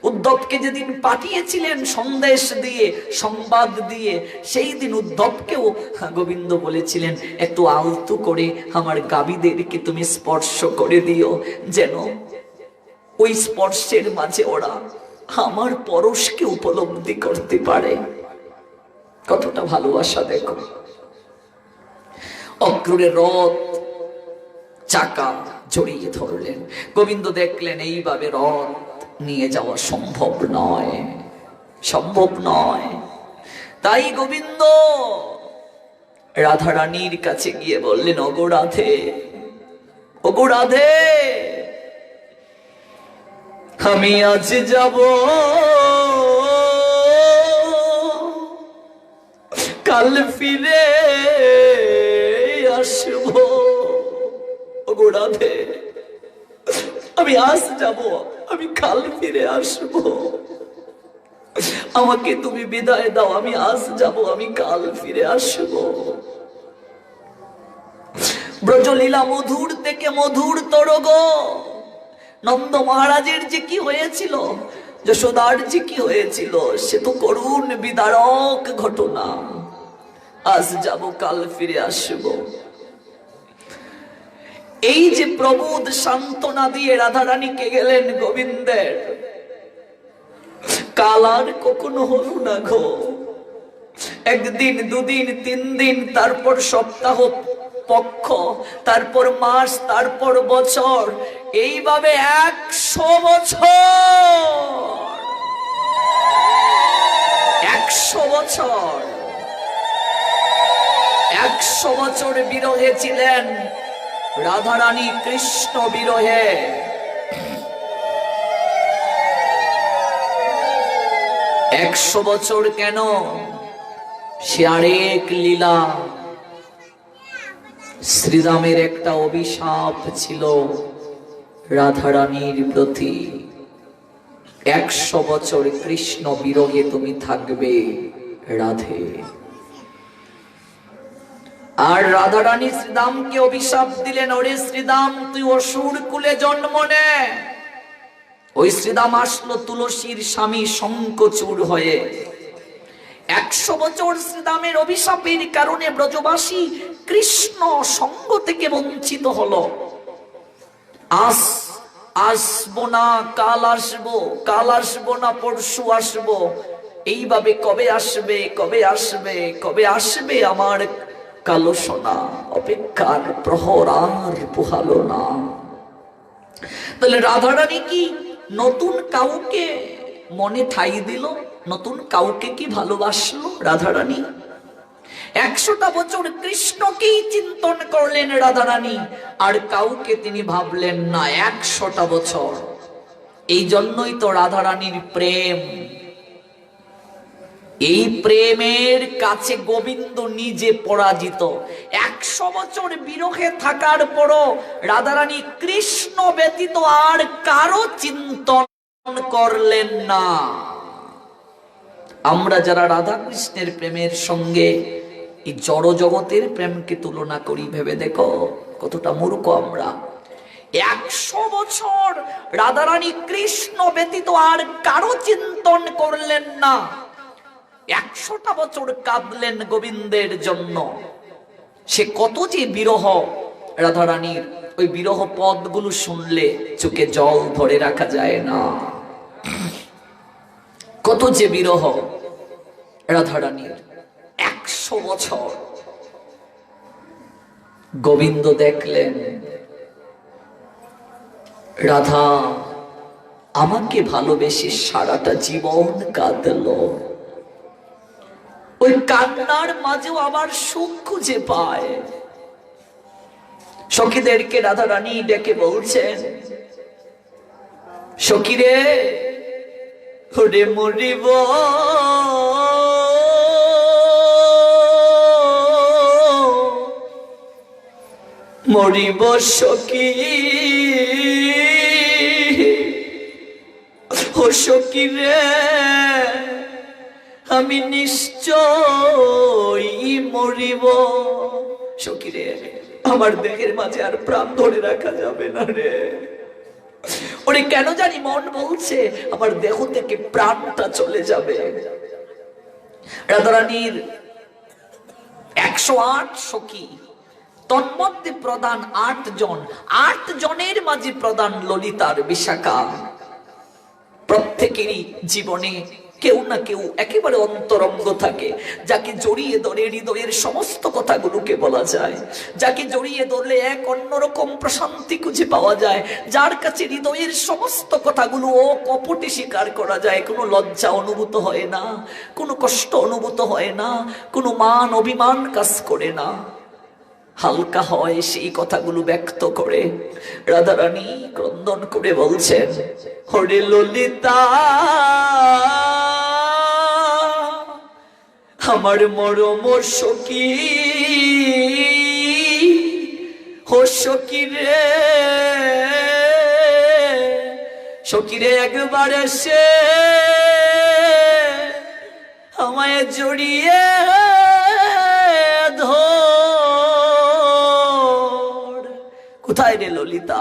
উদ্ধবকে যেদিন পাঠিয়েছিলেন সন্দেশ দিয়ে, সংবাদ দিয়ে, সেই দিন উদ্ধবকেও গোবিন্দ বলেছিলেন, একটু আলতু করে আমার গাভীদেরকে তুমি স্পর্শ করে দিও, যেন ওই স্পর্শের মাঝে ওরা আমার পরশকে উপলব্ধি করতে পারে। কতটা ভালোবাসা দেখো। অক্রূরের রথ চাকা জড়িয়ে ধরলেন। গোবিন্দ দেখলেন এইভাবে রথ নিয়ে যাওয়া সম্ভব নয়, সম্ভব নয়। তাই গোবিন্দ রাধা রানীর কাছে গিয়ে বললেন, ওগো রাধে, ওগো রাধে, আমি আজ যাব, কাল ফিরে আসবো। ওগো রাধে, আমি আজ যাব, আমি কাল ফিরে আসবো, আমাকে তুমি বিদায় দাও, আমি আজ যাব, আমি কাল ফিরে আসবো। ব্রজলীলা মধুর থেকে মধুর তর গো। নন্দ মহারাজের যে কি হয়েছিল, যশোদার যে কি হয়েছিল, সে তো করুণ বিদারক ঘটনা। আজ যাব, কাল ফিরে আসবো। এই যে প্রবোধ সান্ত্বনা দিয়ে রাধা রানীকে গেলেন গোবিন্দের, কাল আর কখনো হলো না গো। একদিন, দুদিন, 3 দিন, তারপর সপ্তাহ, পক্ষ, তারপর মাস, তারপর বছর, এইভাবে 100 বছর। 100 বছর, 100 বছর বিরহে ছিলেন রাধারানী কৃষ্ণ বিরহে। 100 বছর কেন? সে আরেক লীলা। শ্রীরামের একটা অভিশাপ ছিল রাধারানীর প্রতি। 100 বছর কৃষ্ণ বিরহে তুমি থাকবে রাধে। আর রাধারানী শ্রীরামকে অভিশাপ দিলেন, ওরে শ্রীরাম, তুই অসুর কুলে জন্ম নে। ওই শ্রীরাম আসলো তুলসীর স্বামী শঙ্খচূড় হয়ে। 100 বছর শ্রীরামের অভিশাপের কারণে ব্রজবাসী কৃষ্ণ সঙ্গ থেকে বঞ্চিত হলো। আসবো না, কাল আসবো, কাল আসবো না, পরশু আসবো, এইভাবে কবে আসবে, কবে আসবে, কবে আসবে আমার কালো সোনা? অপেক্ষার প্রহর আর পোহালো না। তাহলে রাধারানী কি নতুন কাউকে মনে ঠাই দিল? নতুন কাউকে কি ভালোবাসলো রাধারানী? 100টা বছর কৃষ্ণকেই চিন্তন করলেন রাধারানী, আর কাউকে তিনি ভাবলেন না 100টা বছর। এই জন্যই তো রাধারানীর প্রেম। এই প্রেমের কাছে গোবিন্দ নিজে পরাজিত। 100 বছর বিরহে থাকার পরও রাধারানী কৃষ্ণ ব্যতীত আর কারো চিন্তন করলেন না। আমরা যারা রাধা কৃষ্ণের প্রেমের সঙ্গে এই জড় জগতের প্রেমকে তুলনা করি, ভেবে দেখো কতটা মূর্খ আমরা। 100 বছর রাধারানী কৃষ্ণ ব্যতীত আর কারো চিন্তন করলেন না। 100টা বছর কাঁদলেন গোবিন্দের জন্য। সে কত যে বিরহ রাধারানীর, ওই বিরহ পদগুলো শুনলে চোখে জল ধরে রাখা যায় না। কত যে বিরহ রাধারানীর। 100 বছর গোবিন্দ দেখলেন রাধা আমাকে ভালোবেসে সারাটা জীবন কাঁদলো, ওই কান্নার মাঝেও আবার সুখ খুঁজে পায়। সখীদেরকে রাধারানী ডেকে বলছেন, সখীরে, ওরে মরিব মরিব সখী, ও সখী রে, আমি নিশ্চয়ই মরিব। সখী রে, আমার দেহের মাঝে আর প্রাণ ধরে রাখা যাবে না রে। ওরে কেন জানি মন বলছে আমার দেহ থেকে প্রাণটা চলে যাবে। রাধারানীর 108 সখী, তন্মধ্যে প্রধান 8 জন। 8 জনের মাঝে প্রধান ললিতার বিশাখা। প্রত্যেকেরই জীবনে কেউ না কেউ একেবারে অন্তরঙ্গ থাকে, যাকে জড়িয়ে ধরে হৃদয়ের সমস্ত কথাগুলোকে বলা যায়, যাকে জড়িয়ে ধরলে এক অন্যরকম প্রশান্তি খুঁজে পাওয়া যায়, যার কাছে হৃদয়ের সমস্ত কথাগুলো ও কপটে স্বীকার করা যায়। কোনো লজ্জা অনুভূত হয় না, কোনো কষ্ট অনুভূত হয় না, কোনো মান অভিমান কাজ করে না, হালকা হয় সেই কথাগুলো ব্যক্ত করে। রাধারানী ক্রন্দন করে বলছেন, হরে ললিতা, আমার মরম সখী, হো সখী রে, সখী রে, একবার এসে আমায় জড়িয়ে ধর। কোথায় রে ললিতা,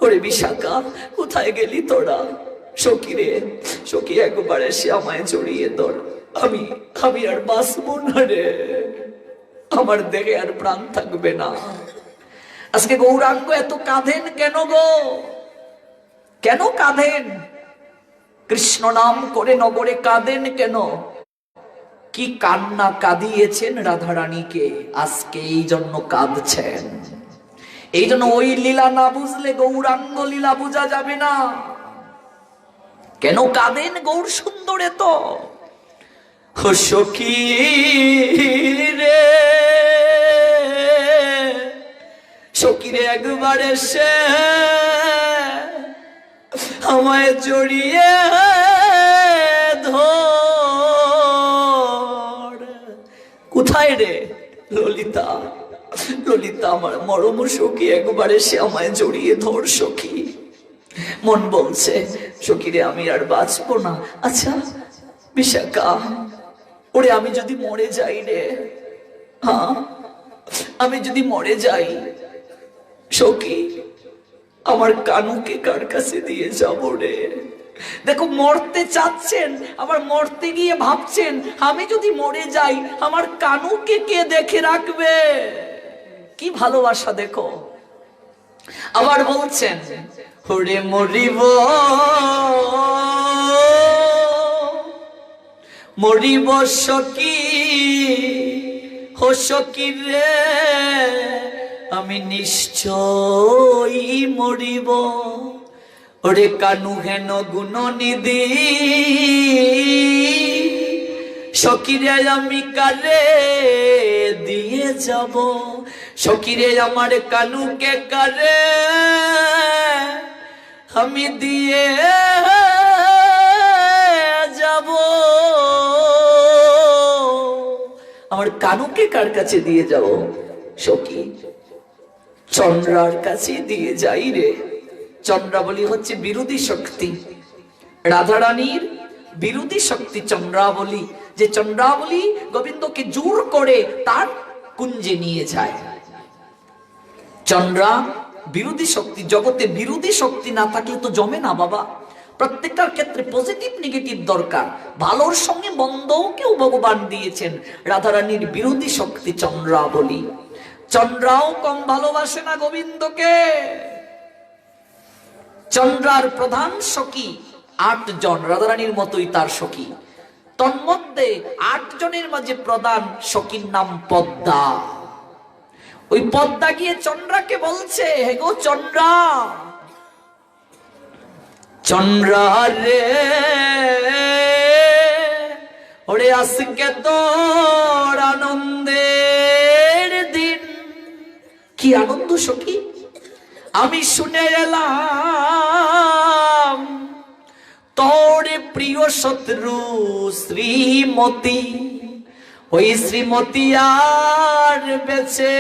ওরে বিশাখা, কোথায় গেলি তোরা? সখী রে, সখী একবার এসে আমায় জড়িয়ে ধর, আমি আর বাঁচবো না রে, আমার দেহে আর প্রাণ থাকবে না। আজকে গৌরাঙ্গ এত কাঁদেন কেন গো? কেন কাঁদেন? কৃষ্ণ নাম করে নগরে কাঁদেন কেন? কি কান্না কাঁদিয়েছেন রাধারানীকে, আজকে এই জন্য কাঁদছেন। এই জন্য ওই লীলা না বুঝলে গৌরাঙ্গ লীলা বোঝা যাবে না। কেন কাঁদেন গৌর সুন্দরে তো সখী রে, সখীরে একবার এসে আমায় জড়িয়ে ধর। কোথায় রে ললিতা, ললিতা আমার মরম সখী, একবার এসে আমায় জড়িয়ে ধর সখী। মন বলছে সখীরে আমি আর বাঁচবো না। আচ্ছা বিশাখা, ওরে আমি যদি মরে যাই রে, হ্যাঁ আমি যদি মরে যাই সখী, আমার কানুকে কার কাছে দিয়ে যাব রে? দেখো মরতে চাচ্ছেন, আবার মরতে গিয়ে ভাবছেন আমি যদি মরে যাই আমার কানুকে কে দেখে রাখবে। কি ভালোবাসা দেখো। আবার বলছেন ওরে মরিব মরিব সখী, হো সখী রে আমি নিশ্চয়ই মরিব। ওরে কানু হেন গুণ নিধি, সখীরে আমি কারে দিয়ে যাব। সখীরে আমার কানুকে কারে আমি দিয়ে যাব। আমার কানুকে কার কাছে দিয়ে যাব সখী? চন্দ্রার কাছে দিয়ে যাই রে। চন্দ্রাবলী হচ্ছে বিরোধী শক্তি, রাধারানীর বিরোধী শক্তি চন্দ্রাবলী। যে চন্দ্রাবলী গোবিন্দকে জোর করে তার কুঞ্জে নিয়ে যায়। চন্দ্রা বিরোধী শক্তি। জগতে বিরোধী শক্তি না থাকলে তো জমে না বাবা। প্রত্যেকটার ক্ষেত্রে পজিটিভ নেগেটিভ দরকার। ভালোর সঙ্গে মন্দকেও ভগবান দিয়েছেন। রাধারানীর বিরোধী শক্তি চন্দ্রাবলী। চন্দ্রাও কম ভালোবাসে না গোবিন্দকে। চন্দ্রার প্রধান সখী 8 জন, রাধারানীর মতোই তার সখী। তন্মধ্যে 8 জনের মাঝে প্রধান সখীর নাম পদ্মা। ওই পদ্মা গিয়ে চন্দ্রাকে বলছে, হে গো চন্দ্রা, চন্দ্রা রে ওরে আজকে তোর আনন্দের দিন। কি আনন্দ সখী, আমি শুনে এলাম তোর প্রিয় শত্রু শ্রীমতী, ওই শ্রীমতী আর বেঁচে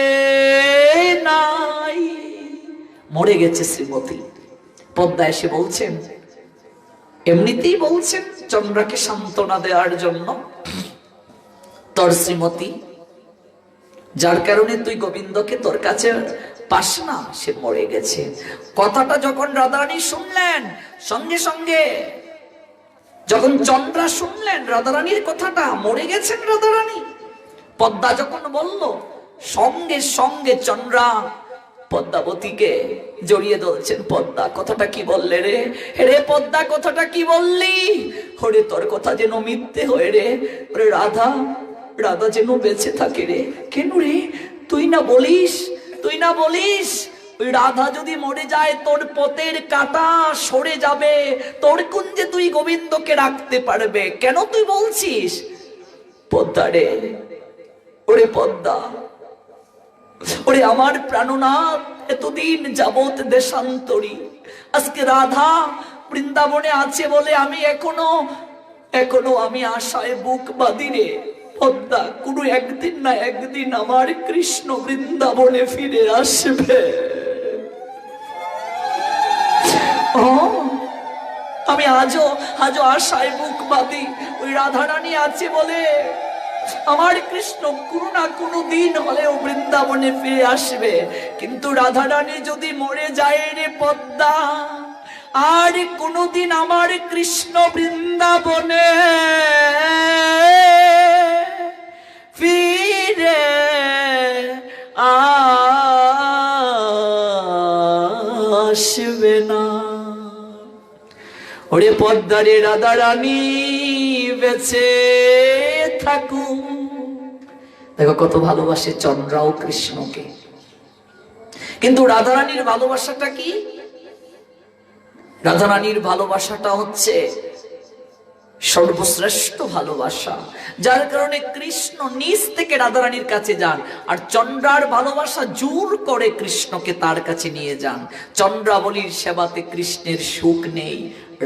নাই, মরে গেছে শ্রীমতী। পদ্মা এসে বলছেন, এমনিতেই বলছেন চন্দ্রাকে সান্ত্বনা দেওয়ার জন্য, তোর শ্রীমতী যার কারণে তুই গোবিন্দকে তোর কাছে পাস না, সে মরে গেছে। কথাটা যখন রাধারানী শুনলেন, সঙ্গে সঙ্গে যখন চন্দ্রা শুনলেন রাধারানীর কথাটা, মরে গেছেন রাধারানী, পদ্মা যখন বলল, সঙ্গে সঙ্গে চন্দ্রা পদ্মাবতীকে জড়িয়ে ধরছেন। পদ্মা কথাটা কি বললে রে? রে পদ্মা কথাটা কি বললি? ওরে তোর কথা যেন মিথ্যে হয়ে রে। ওরে রাধা, রাধা যেন বেঁচে থাকে রে। কেন রে? তুই না বলিস, তুই না বলিস ওই রাধা যদি মরে যায় তোর পথের কাঁটা সরে যাবে, তোর কুঞ্জে তুই গোবিন্দকে রাখতে পারবে। কেন তুই বলছিস? পদ্মা রে, ওরে পদ্মা, ওরে আমার প্রাণনাথ, এতদিন যাবত দেশান্তরী, আজকে রাধা বৃন্দাবনে আছে বলে আমি এখনো আমি আশায় বুক বাঁধি রে। পদ্মা, কোনো একদিন না একদিন আমার কৃষ্ণ বৃন্দাবনে ফিরে আসবে। আমি আজও আশায় বুক বাঁধি, ওই রাধারানী আছে বলে আমার কৃষ্ণ কোনো না কোনো দিন হলেও বৃন্দাবনে ফিরে আসবে। কিন্তু রাধারানী যদি মরে যায় রে পদ্মা, আর কোনোদিন আমার কৃষ্ণ বৃন্দাবনে ফিরে আসবে না। ওরে পদ্মারে রাধারানী বেঁচে থাকুক। দেখো কত ভালোবাসে চন্দ্রাও কৃষ্ণকে। কিন্তু রাধারানীর ভালোবাসাটা কি? রাধারানীর ভালোবাসাটা হচ্ছে সর্বশ্রেষ্ঠ ভালোবাসা, যার কারণে কৃষ্ণ নিজ থেকে রাধারানীর কাছে যান। আর চন্দ্রার ভালোবাসা জোর করে কৃষ্ণকে তার কাছে নিয়ে যান। চন্দ্রাবলীর সেবাতে কৃষ্ণের সুখ নেই,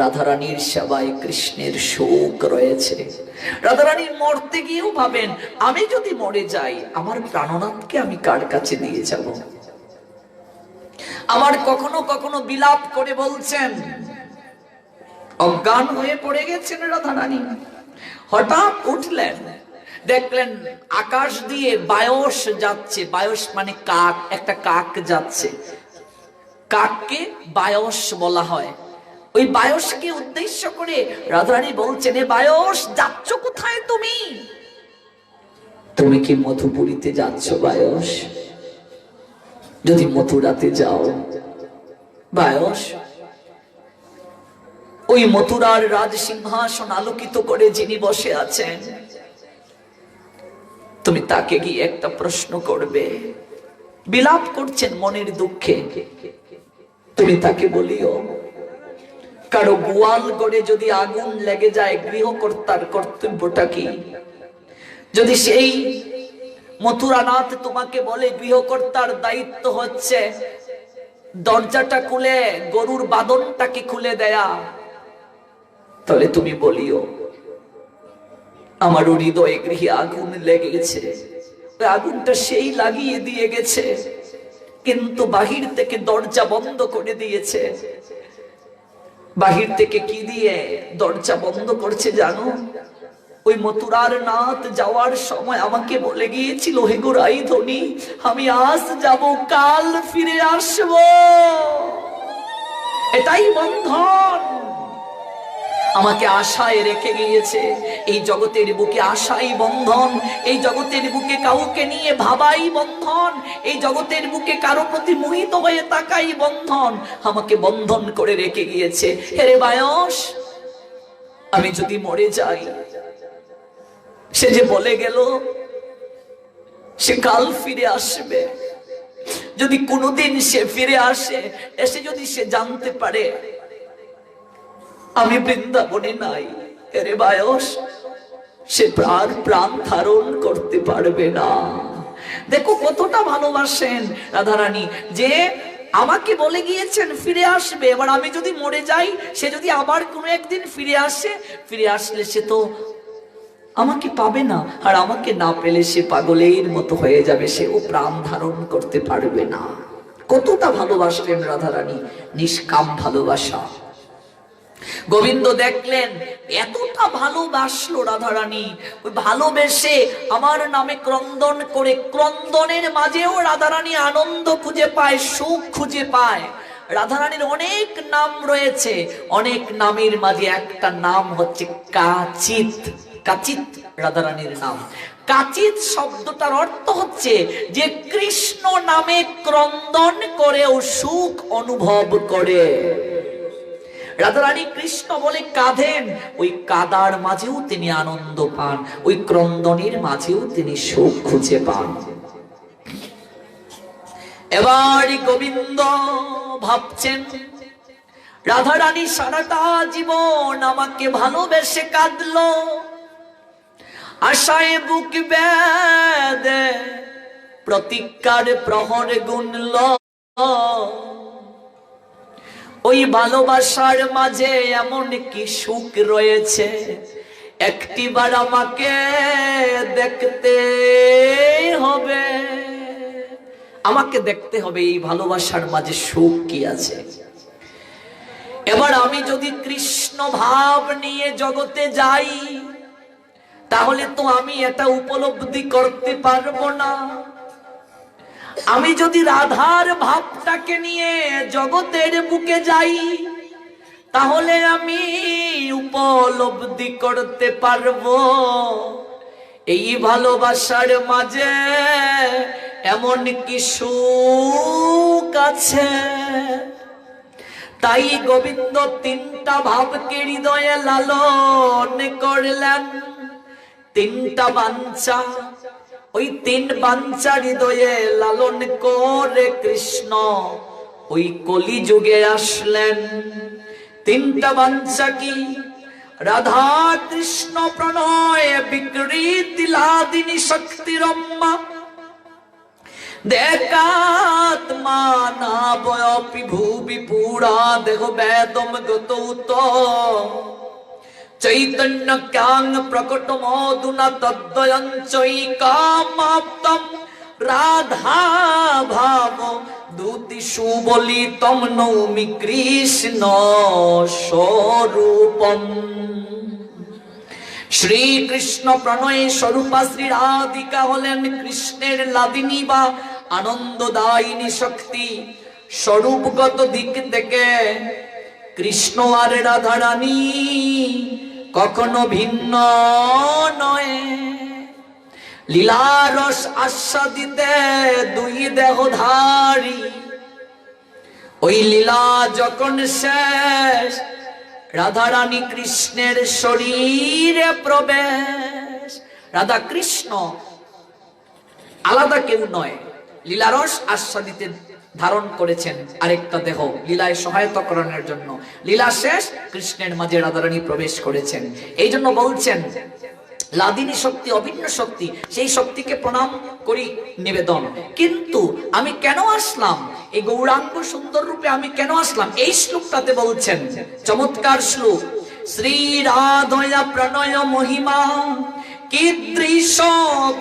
রাধারানীর সেবায় কৃষ্ণের সুখ রয়েছে। রাধারানীর মরতে গিয়েও ভাবেন, আমি যদি মরে যাই আমার প্রাণনাথকে আমি কার কাছে দিয়ে যাব। আমার কখনো কখনো বিলাপ করে বলছেন, অজ্ঞান হয়ে পড়ে গেছেন রাধারানী, হঠাৎ উঠলেন, দেখলেন আকাশ দিয়ে বায়স যাচ্ছে। বায়স মানে কাক, একটা কাক যাচ্ছে। কাককে বায়স বলা হয়। ওই বায়সকে উদ্দেশ্য করে রাধারানী বলছেন, এ বায়স যাচ্ছ কোথায় তুমি? তুমি কি মধুপুরীতে যাচ্ছ বায়স? যদি মথুরাতে যাও বায়স, ওই মথুরার রাজ সিংহাসন আলোকিত করে যিনি বসে আছেন, তুমি তাকে গিয়ে একটা প্রশ্ন করবে। বিলাপ করছেন মনের দুঃখে, তুমি তাকে বলিও, কারো গোয়াল গড়ে যদি আগুন লেগে যায় গৃহকর্তার কর্তব্যটা কি? যদি সেই মথুরানাথ তোমাকে বলে গৃহকর্তার দায়িত্ব হচ্ছে দরজাটা খুলে গরুর বাঁধনটাকে খুলে দেয়া, তাহলে তুমি বলিও, আমার হৃদয়ে গৃহে আগুন লেগেছে, ওই আগুনটা সেই লাগিয়ে দিয়ে গেছে, কিন্তু বাহির থেকে দরজা বন্ধ করে দিয়েছে। বাহির থেকে কি দিয়ে দরজা বন্ধ করছে জানো? ওই মথুরার নাথ যাওয়ার সময় আমাকে বলে গিয়েছিল, হে গো রাইধনী, আমি আজ যাব, কাল ফিরে আসব। এটাই বন্ধন। আমাকে আশায় রেখে গিয়েছে। এই জগতের বুকে আশাই বন্ধন, এই জগতের বুকে কাউকে নিয়ে ভাবাই বন্ধন, এই জগতের বুকে কারো প্রতি মোহিত হয়ে তাকাই বন্ধন। আমাকে বন্ধন করে রেখে গিয়েছে। হেরে বায়স, আমি যদি মরে যাই, সে যে বলে গেল সে কাল ফিরে আসবে, যদি কোনোদিন সে ফিরে আসে, এসে যদি সে জানতে পারে আমি বৃন্দাবনে নাই, এরে বায়স, সে প্রাণ ধারণ করতে পারবে না। দেখো কতটা ভালোবাসেন রাধারানী, যে আমাকে বলে গিয়েছেন ফিরে আসবে। এবার আমি যদি মরে যাই, সে যদি আবার কোনো একদিন ফিরে আসে, ফিরে আসলে সে তো আমাকে পাবে না, আর আমাকে না পেলে সে পাগলের মতো হয়ে যাবে, সেও প্রাণ ধারণ করতে পারবে না। কতটা ভালোবাসলেন রাধারানী, নিষ্কাম ভালোবাসা। গোবিন্দ দেখলেন এতটা ভালোবাসলো রাধারানী, ওই ভালোবেসে আমার নামে ক্রন্দন করে, ক্রন্দনের মাঝেও রাধারানী আনন্দ খুঁজে পায়, সুখ খুঁজে পায়। রাধারানীর অনেক নাম রয়েছে, অনেক নামের মাঝে একটা নাম হচ্ছে কাচিত। কাচিত রাধারানীর নাম। কাচিত শব্দটার অর্থ হচ্ছে যে কৃষ্ণ নামে ক্রন্দন করেও সুখ অনুভব করে। রাধারানী কৃষ্ণ বলে কাঁদেন, ওই কাদার মাঝেও তিনি আনন্দ পান, ওই ক্রন্দনের মাঝেও তিনি সুখ খুঁজে পান। এবার গোবিন্দ ভাবছেন, রাধারানী সারাটা জীবন আমাকে ভালোবেসে কাঁদলো, আশায় বুক বেদে প্রতিজ্ঞার প্রহর গুনল, ওই ভালোবাসার মাঝে এমন কি সুখ রয়েছে, একটিবার আমাকে দেখতে হবে, আমাকে দেখতে হবে এই ভালোবাসার মাঝে সুখ কি আছে। এবার আমি যদি কৃষ্ণ ভাব নিয়ে জগতে যাই, তাহলে তো আমি এটা উপলব্ধি করতে পারবো না। আমি যদি রাধার ভাবটাকে নিয়ে জগতের বুকে যাই, তাহলে আমি উপলব্ধি করতে পারবো এই ভালোবাসার মাঝে এমন কি সুখ আছে। তাই গোবিন্দ তিনটা ভাবকে হৃদয়ে লালন করলেন। তিনটা বাঞ্ছা, ওই তিন বাঞ্ছা হৃদয়ে লালন করে কৃষ্ণ ওই কলিযুগে আসলেন। তিনটা বাঞ্ছা কি? রাধা কৃষ্ণ প্রণয় বিকৃতি লাদিনী শক্তি রম্মা দেকাত্মা না বয়পি ভুবি পুরা দেহ বেদম গতৌত চৈতন্য ক্যাং প্রকট মধুনা তদ্বয়ং চৈকামাপ্তম রাধা ভাব দূতি সুবলিতম নৌমি কৃষ্ণ স্বরূপম। শ্রীকৃষ্ণ প্রণয় স্বরূপা শ্রী রাধিকা হলেন কৃষ্ণের লাদিনী বা আনন্দদায়িনী শক্তি। স্বরূপগত দিক থেকে কৃষ্ণ আর রাধা রানী কখনো ভিন্ন নয়। লীলারস আস্বাদিতে দুই দেহধারী, ওই লীলা যখন শেষ রাধা রানী কৃষ্ণের শরীরে প্রবেশ। রাধা কৃষ্ণ আলাদা কেউ নয়, লীলারস আস্বাদিতে ধারণ করেছেন আরেকটা দেহ লীলায় সহায়তা করানোর জন্য। লীলা শেষ, কৃষ্ণের মাঝে রাধারানী প্রবেশ করেছেন। এই জন্য বলছেন লাদিনী শক্তি অভিন্ন শক্তি, সেই শক্তিকে প্রণাম করি নিবেদন। কিন্তু আমি কেন আসলাম, এই গৌরাঙ্গ সুন্দর রূপে আমি কেন আসলাম, এই শ্লোকটাতে বলছেন, চমৎকার শ্লোক। শ্রী রাধয়া প্রণয় মহিমা কীদৃশ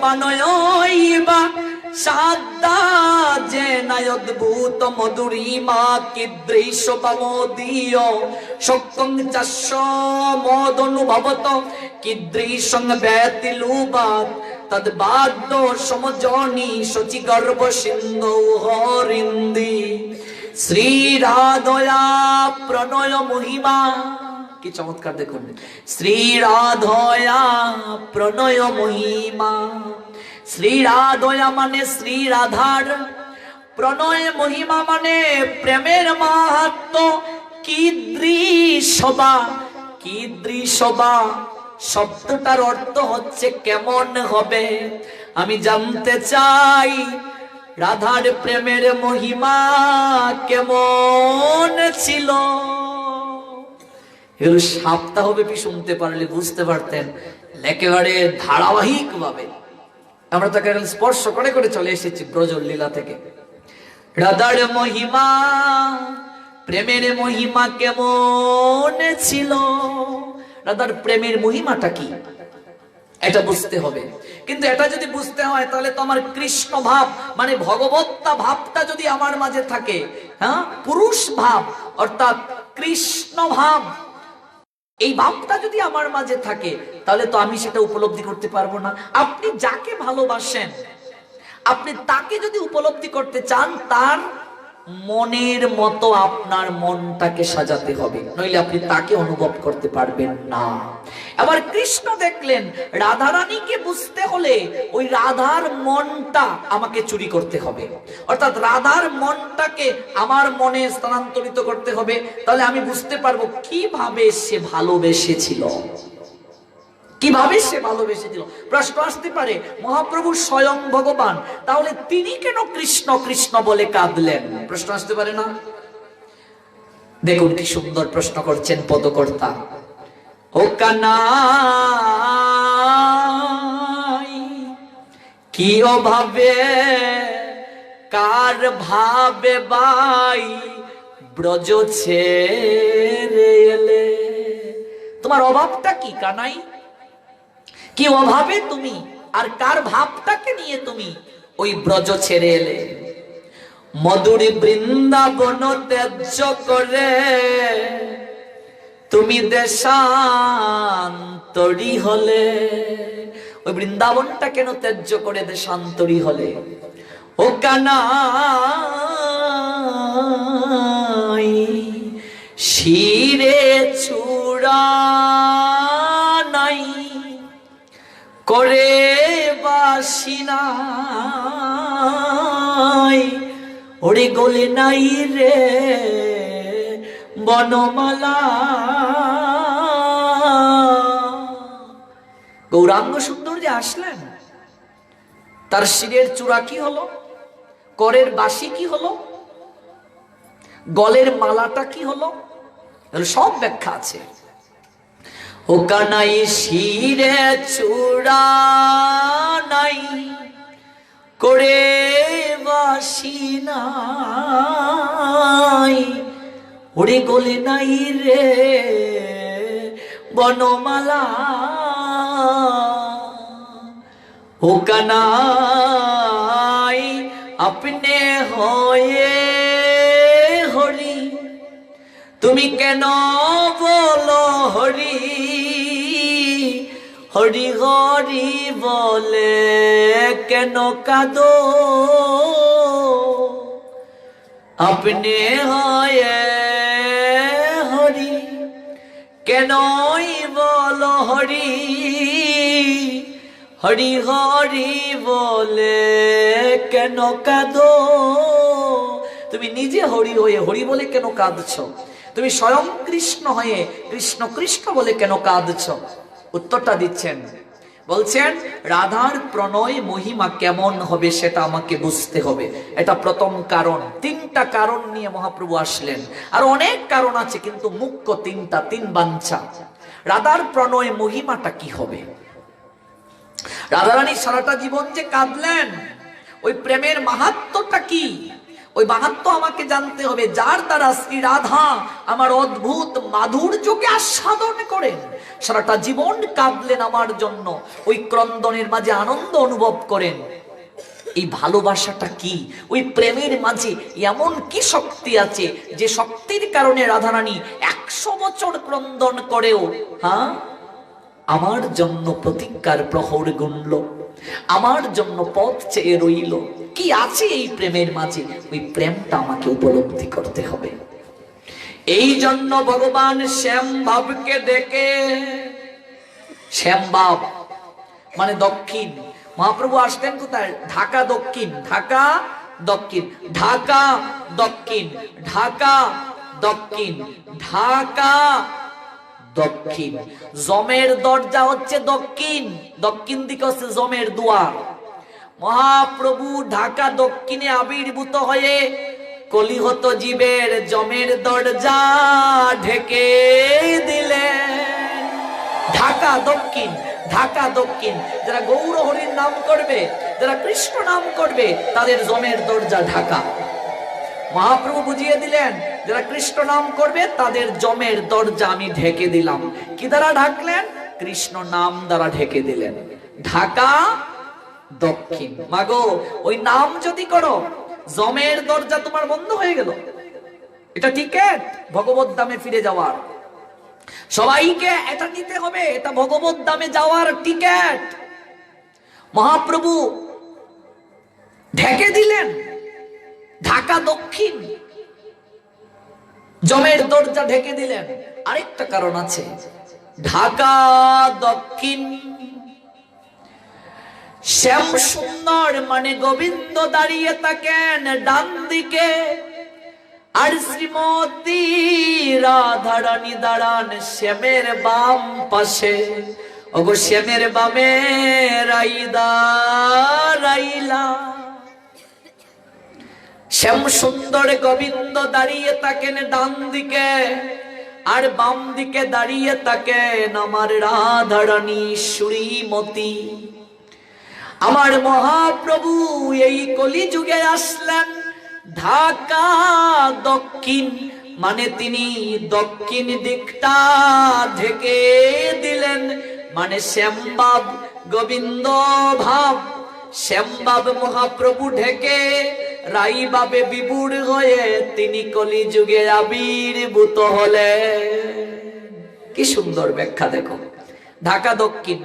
বানয়ইবা সাদা জেনায় অদ্ভুত মধুরিমা কীদৃশ বামোদীয় শক্তং চাস্য মদনুভবত কীদৃশং ব্যতিলুবাত তদ্বাদ্য সমজনি শচি গর্ভ সিন্ধু হরিন্দি। শ্রী রাধয়া প্রণয় মহিমা, কি চমৎকার দেখুন, শ্রী রাধয়া প্রণয় মহিমা। শ্রী রাধয়া মানে শ্রী রাধার, প্রণয় মহিমা মানে প্রেমের মাহাত্ম্য। কীদৃশবা, কীদৃশবা শব্দটার অর্থ হচ্ছে কেমন হবে। আমি জানতে চাই রাধার প্রেমের মহিমা কেমন ছিল। এগুলো সপ্তাহব্যাপী শুনতে পারলে বুঝতে পারতেন একেবারে ধারাবাহিক ভাবে। আমরা তাকে স্পর্শ করে করে চলে এসেছি ব্রজল লীলা থেকে। রাধার মহিমা, প্রেমের মহিমা কেমন ছিল, রাধার প্রেমের মহিমাটা কি এটা বুঝতে হবে। কিন্তু এটা যদি বুঝতে হয় তাহলে তো আমার কৃষ্ণ ভাব মানে ভগবত্তা ভাবটা যদি আমার মাঝে থাকে, হ্যাঁ, পুরুষ ভাব অর্থাৎ কৃষ্ণ ভাব, এই ভাবটা যদি আমার মাঝে থাকে তাহলে তো আমি সেটা উপলব্ধি করতে পারবো না। আপনি যাকে ভালোবাসেন, আপনি তাকে যদি উপলব্ধি করতে চান, তার মনের মতো আপনার মনটাকে সাজাতে হবে, নইলে আপনি তাকে অনুভব করতে পারবেন না। আবার কৃষ্ণ দেখলেন রাধারানীকে বুঝতে হলে ওই রাধার মনটা আমাকে চুরি করতে হবে, অর্থাৎ রাধার মনটাকে আমার মনে স্থানান্তরিত করতে হবে, তাহলে আমি বুঝতে পারবো কিভাবে সে ভালোবেসেছিল, কিভাবে সে ভালোবেসেছিল। প্রশ্ন আসতে পারে মহাপ্রভু স্বয়ং ভগবান, তাহলে তিনি কেন কৃষ্ণ কৃষ্ণ বলে কাঁদলেন? প্রশ্ন আসতে পারে না? দেখুন কি সুন্দর প্রশ্ন করছেন পদকর্তা। ও কানাই কি অভাবে কার ভাবে বাই ব্রজ ছেড়ে এলে। তোমার অভাবটা কি কানাই? কি অভাবে তুমি আর কার ভাবটাকে নিয়ে তুমি ওই ব্রজ ছেড়ে এলে? মধুরী বৃন্দাবন ত্যায্য করে তুমি দেশান্তরী হলে। ওই বৃন্দাবনটা কেন ত্যায্য করে দেশান্তরী হলে? ও কানাই শিরে চূড়া নাই করে বাসিনাই, ওরে গলে নাই রে বনমালা। গৌরাঙ্গ সুন্দর যে আসলেন, তার শিরের চূড়া কি হলো, করের বাসি কি হলো, গলের মালাটা কি হলো, সব ব্যাখ্যা আছে। ও কানাই শিরে চূড়া নাই, করে বাসি নাই, ওরে গলে নাই রে বনমালা। ও কানাই আপনি হয়ে হরি, তুমি কেন বলো হরি, হরি হরি বলে কেন কাঁদো, আপনি হয়ে হরি কেনই বলো হরি, হরি হরি বলে কেন কাঁদো। তুমি নিজে হরি হয়ে হরি বলে কেন কাঁদছ, তুমি স্বয়ং কৃষ্ণ হয়ে কৃষ্ণ কৃষ্ণ বলে কেন কাঁদছ? উত্তরটা দিচ্ছেন, বলছেন রাধার প্রণয় মহিমা কেমন হবে সেটা আমাকে বুঝতে হবে, এটা প্রথম কারণ। তিনটা কারণ নিয়ে মহাপ্রভু আসলেন, আর অনেক কারণ আছে কিন্তু মুখ্য তিনটা, তিন বাঞ্ছা। রাধার প্রণয় মহিমাটা কি হবে? রাধারানী সারাটা জীবন যে কাঁদলেন, ওই প্রেমের মাহাত্ম্যটা কি, ওই মাহাত্ম্য আমাকে জানতে হবে, যার দ্বারা শ্রী রাধা আমার অদ্ভুত মাধুর্যকে আস্বাদন করেন, সারাটা জীবন কাঁদলেন আমার জন্য, ওই ক্রন্দনের মাঝে আনন্দ অনুভব করেন। এই ভালোবাসাটা কি, ওই প্রেমের মাঝে এমন কি শক্তি আছে যে শক্তির কারণে রাধারানী 100 বছর ক্রন্দন করেও আমার জন্য প্রতিজ্ঞার প্রহর গুনল, আমার জন্য পথ চেয়ে রইল। কি আছে এই প্রেমের মাঝে? ওই প্রেমটা আমাকে উপলব্ধি করতে হবে। এই জন্য ভগবান শ্যামবাবকে ডেকে, শ্যামবাব মানে দক্ষিণ, মহাপ্রভু আসতেন কোথায়? ঢাকা দক্ষিণ, ঢাকা দক্ষিণ, ঢাকা দক্ষিণ, ঢাকা দক্ষিণ, ঢাকা দক্ষিণ। জমের দরজা হচ্ছে দক্ষিণ, দক্ষিণ দিকে হচ্ছে জমের দুয়ার। মহাপ্রভু ঢাকা দক্ষিণে আবির্ভূত হয়ে কলিহত জীবের জমের দরজা ঢেকে দিলেন। ঢাকা দক্ষিণ, ঢাকা দক্ষিণ। যারা গৌর হরির নাম করবে, যারা কৃষ্ণ নাম করবে, তাদের জমের দরজা ঢাকা। মহাপ্রভু বুঝিয়ে দিলেন, যারা কৃষ্ণ নাম করবে তাদের জমের দরজা আমি ঢেকে দিলাম। কি দ্বারা ঢাকলেন? কৃষ্ণ নাম দ্বারা ঢেকে দিলেন। ঢাকা দক্ষিণ। মাগো, ওই নাম যদি করো, জমের দরজা তোমার বন্ধ হয়ে গেল। এটা টিকেট ভগবত ধামে ফিরে যাওয়ার। সবাইকে এটা নিতে হবে, এটা ভগবত ধামে যাওয়ার টিকেট। মহাপ্রভু ঢেকে দিলেন ঢাকা দক্ষিণ, জমের দরজা ঢেকে দিলেন। আরেকটা কারণ আছে, ঢাকা দক্ষিণ। শ্যাম সুন্দর মানে গোবিন্দ দাঁড়িয়ে থাকেন ডান দিকে, আর শ্রীমতী রাধারানী দাঁড়ান শ্যামের বাম পাশে। ওগো শ্যামের বামে রাইদা রাইলা। শ্যাম সুন্দর গোবিন্দ দাঁড়িয়ে থাকেন ডান দিকে, আর বাম দিকে দাঁড়িয়ে থাকেন আমার রাধারানী শ্রীমতী। আমার মহাপ্রভু এই কলিযুগে আসলেন ঢাকা দক্ষিণ, মানে তিনি দক্ষিণ দিকটা ঢেকে দিলেন, মানে শ্যামবাব গোবিন্দ ভাব। শ্যামবাব মহাপ্রভু ঢেকে রাই বাবে বিবুর হয়ে তিনি কলিযুগে আবির্ভূত হলেন। কি সুন্দর ব্যাখ্যা দেখো। ঢাকা দক্ষিণ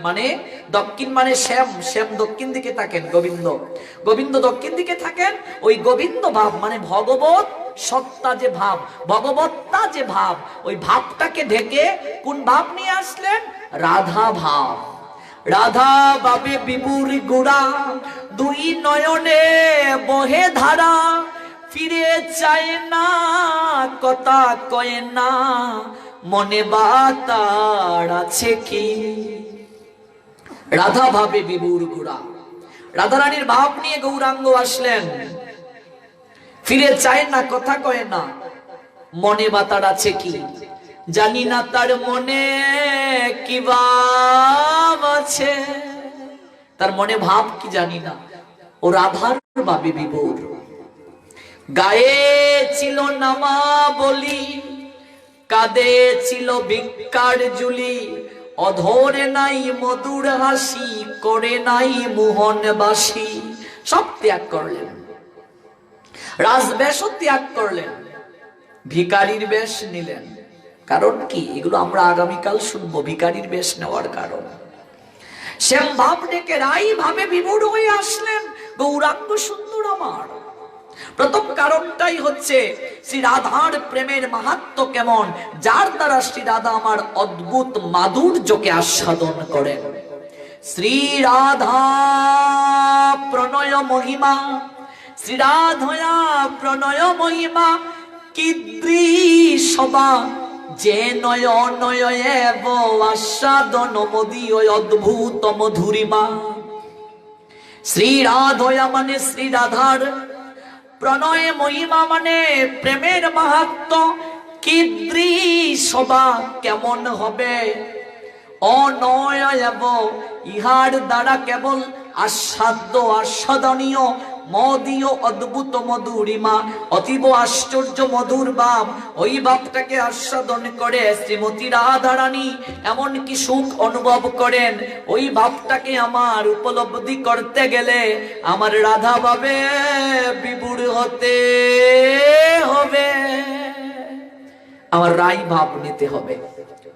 মানে শ্যাম, শ্যাম দক্ষিণ দিকে থাকেন, গোবিন্দ, গোবিন্দ দক্ষিণ দিকে থাকেন। ওই গোবিন্দ ভাব মানে ভগবত সত্তা যে ভাব, ভগবত্তা যে ভাব, ওই ভাবটাকে ঢেকে কোন ভাব নিয়ে আসলেন? রাধা ভাব। রাধা বাবে বিবুর গুড়া, দুই নয়নে বহে ধারা, ফিরে চায় না কথা কয় না, মনে বাতার আছে কি। রাধা ভাবে বিভুর গুড়া। রাধারানীর ভাব নিয়ে গৌরাঙ্গ আসলেন, ফিরে চায় না, কথা কয় না। মনে বা তার আছে কি জানি না, তার মনে কি ভাব আছে, তার মনে ভাব কি জানি না। ও রাধার ভাবে বিভোর, গায়ে ছিল নামা বলি, কাঁদে ছিল ভিক্ষার জুলি, অধরে নাই মধুর হাসি, করে নাই মোহনবাসী। সব ত্যাগ করলেন, রাজবেশও ত্যাগ করলেন, ভিখারির বেশ নিলেন। কারণ কি? এগুলো আমরা আগামীকাল শুনবো। ভিখারির বেশ নেওয়ার কারণ, শ্যাম ভাব ডেকে রাই ভাবে বিমূঢ় হয়ে আসলেন। গৌরাঙ্গ সুন্দর আমার, প্রথম কারণটাই হচ্ছে শ্রী রাধার প্রেমের মাহাত্ম্য কেমন, যার দ্বারা শ্রী রাধা আমার অদ্ভুত মাধুর্যকে আস্বাদন করেন। শ্রী রাধা প্রণয় মহিমা, শ্রী রাধয়া প্রণয় মহিমা, কিদ্রি সবা যে নয় নয় এব আস্বাদন মদীয় অদ্ভুত মধুরিমা। শ্রী রাধয়া মানে শ্রী রাধার, প্রণয় মহিমা মানে প্রেমের মাহাত্ম্য, কিদ্রি সবা কেমন হবে, অনয় এব ইহার দ্বারা কেবল আস্বাদ্য আস্বাদনীয়, মদীয় অদ্ভুত মধুরিমা, অতীব আশ্চর্য মধুর ভাব। ওই ভাবটাকে আস্বাদন করে শ্রীমতী রাধারানী এমন কি সুখ অনুভব করেন। ওই ভাবটাকে আমার উপলব্ধি করতে গেলে আমার রাধা ভাবে বিভোর হতে হবে, আমার রাই ভাব নিতে হবে,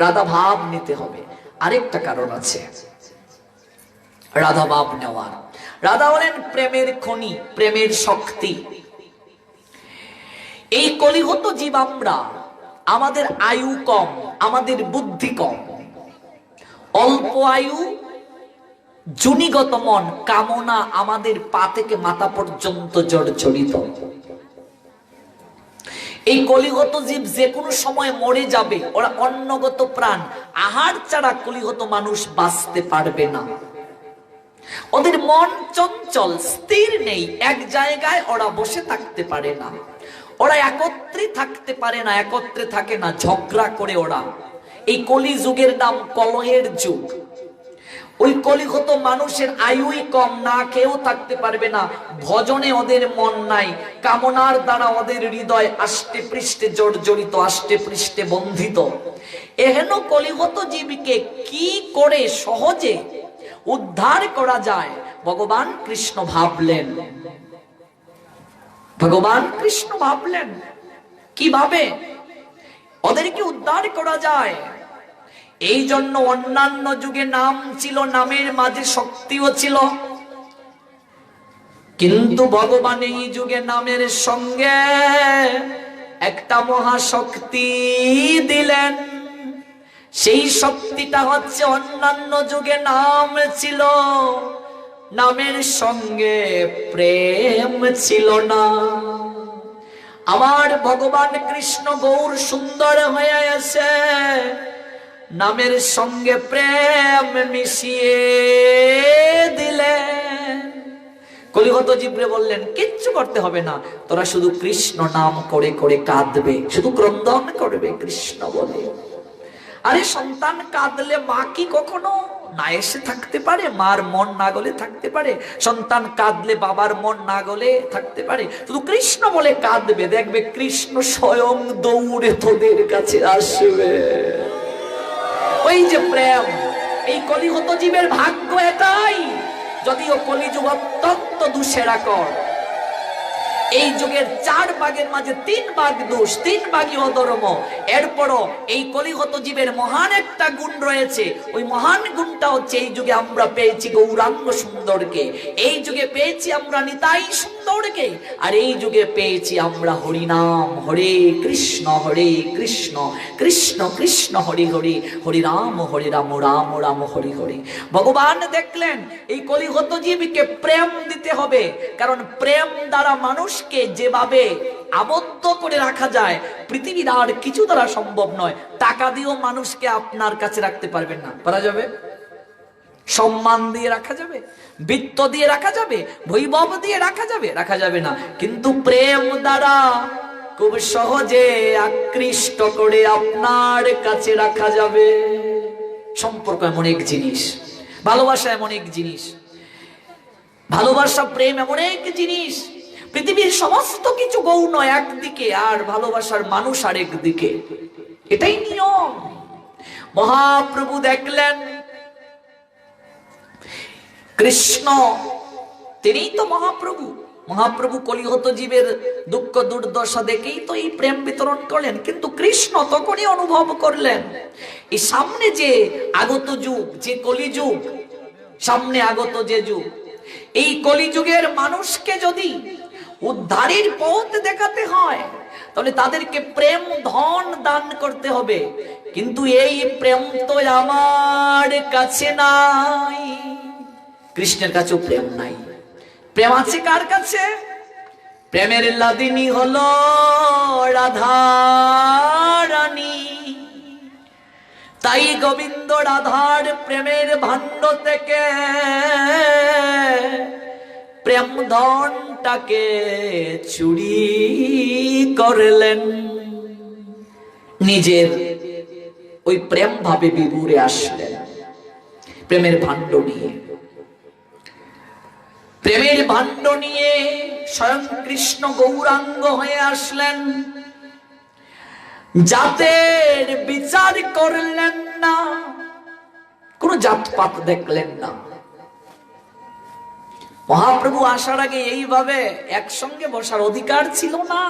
রাধা ভাব নিতে হবে। আরেকটা কারণ আছে রাধা ভাব নেওয়ার। রাধা হলেন প্রেমের খনি, প্রেমের শক্তি। এই কলিহত জীব আমরা, আমাদের আয়ু কম, আমাদের বুদ্ধি কম, অল্প আয়ু, জুনিগত মন, কামনা আমাদের পা থেকে মাথা পর্যন্ত জর্জরিত। এই কলিগত জীব যে কোনো সময় মরে যাবে, ওরা অন্নগত প্রাণ, আহার ছাড়া কলিগত মানুষ বাঁচতে পারবে না। ওদের মন চঞ্চল, স্থির নেই, এক জায়গায় ওরা বসে থাকতে পারে না, ওরা একত্রে থাকতে পারে না, একত্রে থাকে না, ঝগড়া করে ওরা। এই কলি যুগের নাম কলহের যুগ। ওই কলিগত মানুষের আয়ুই কম, না কেউ থাকতে পারবে না, ভজনে ওদের মন নাই, কামনার দ্বারা ওদের হৃদয় আষ্টে পৃষ্ঠে জর্জরিত, আষ্টে পৃষ্ঠে বন্ধিত। এহেন কলিগত জীবকে কি করে সহজে উদ্ধার করা যায়, ভগবান কৃষ্ণ ভাবলেন। ভগবান কৃষ্ণ ভাবলেন কিভাবে ওদেরকে উদ্ধার করা যায়। এই জন্য অন্যান্য যুগে নাম ছিল, নামের মাঝে শক্তিও ছিল, কিন্তু ভগবান এই যুগে নামের সঙ্গে একটা মহাশক্তি দিলেন। সেই শক্তিটা হচ্ছে, অন্যান্য যুগে নাম ছিল, নামের সঙ্গে প্রেম ছিল না। আমার ভগবান কৃষ্ণ গৌর সুন্দর হয়ে আছে, নামের সঙ্গে প্রেম মিশিয়ে দিলেন। কলিগত জীবরে বললেন কিচ্ছু করতে হবে না, তোরা শুধু কৃষ্ণ নাম করে করে কাঁদবে, শুধু ক্রন্দন করবে কৃষ্ণ বলে। আরে সন্তান কাঁদলে মা কি কখনো না এসে থাকতে পারে? মার মন না গলে থাকতে পারে? সন্তান কাঁদলে বাবার মন না গলে থাকতে পারে? শুধু কৃষ্ণ বলে কাঁদবে, দেখবে কৃষ্ণ স্বয়ং দৌড়ে তোদের কাছে আসবে। ওই যে প্রেম, এই কলিগত জীবের ভাগ্য এটাই। যদিও কলিযুগ অত্যন্ত দুঃসেরাকর, এই যুগের 4 ভাগের মাঝে 3 ভাগ দোষ, 3 ভাগই অধর্ম। এরপরও এই কলিগত জীবের মহান একটা গুণ রয়েছে, ওই মহান গুণটা হচ্ছে এই যুগে আমরা পেয়েছি গৌরাঙ্গ সুন্দরকে, এই যুগে পেয়েছি আমরা নিতাই সুন্দরকে, আর এই যুগে পেয়েছি আমরা হরিনাম, হরে কৃষ্ণ কৃষ্ণ কৃষ্ণ হরি হরি, হরি রাম রাম রাম হরি হরি। ভগবান দেখলেন এই কলিগত জীবকে প্রেম দিতে হবে, কারণ প্রেম দ্বারা মানুষ যেভাবে আবদ্ধ করে রাখা যায় পৃথিবীর আর কিছু দ্বারা সম্ভব নয়। টাকা দিয়েও মানুষকে আপনার কাছে রাখতে পারবেন না, পারা যাবে? সম্মান দিয়ে রাখা যাবে, বৃত্ত দিয়ে রাখা যাবে, বৈভব দিয়ে রাখা যাবে? রাখা যাবে না। কিন্তু প্রেম দ্বারা খুব সহজে আকৃষ্ট করে আপনার কাছে রাখা যাবে। সম্পর্ক এমন এক জিনিস, ভালোবাসা এমন এক জিনিস, ভালোবাসা প্রেম এমন এক জিনিস, পৃথিবীর সমস্ত কিছু গৌণ একদিকে আর ভালোবাসার মানুষ আরেক দিকে। এটাই নিয়ম। মহাপ্রভু দেখলেন কৃষ্ণ তিনিই তো মহাপ্রভু। মহাপ্রভু কলিহত জীবের দুঃখ দুর্দশা দেখেই তো এই প্রেম বিতরণ করলেন। কিন্তু কৃষ্ণ তখনই অনুভব করলেন এই সামনে যে আগত যুগ, যে কলিযুগ, সামনে আগত যে যুগ, এই কলিযুগের মানুষকে যদি উদ্ধারের পথ দেখাতে হয় তাহলে তাদেরকে প্রেম ধন দান করতে হবে। কিন্তু এই প্রেম তো আমার কাছে নাই, কৃষ্ণের কাছেও প্রেম নাই। প্রেম আছে কার কাছে? প্রেমের লাদিনী হলো রাধা রানী। তাই গোবিন্দ রাধার প্রেমের ভাণ্ড থেকে প্রেম ধনটাকে চুরি করলেন, নিজের ওই প্রেম ভাবে বিভুরে আসলেন প্রেমের ভাণ্ড নিয়ে। প্রেমের ভাণ্ড নিয়ে স্বয়ং কৃষ্ণ গৌরাঙ্গ হয়ে আসলেন। জাতের বিচার করলেন না, কোন জাতপাত দেখলেন না। মহাপ্রভু আসার আগে এইভাবে একসঙ্গে বসার অধিকার ছিল না।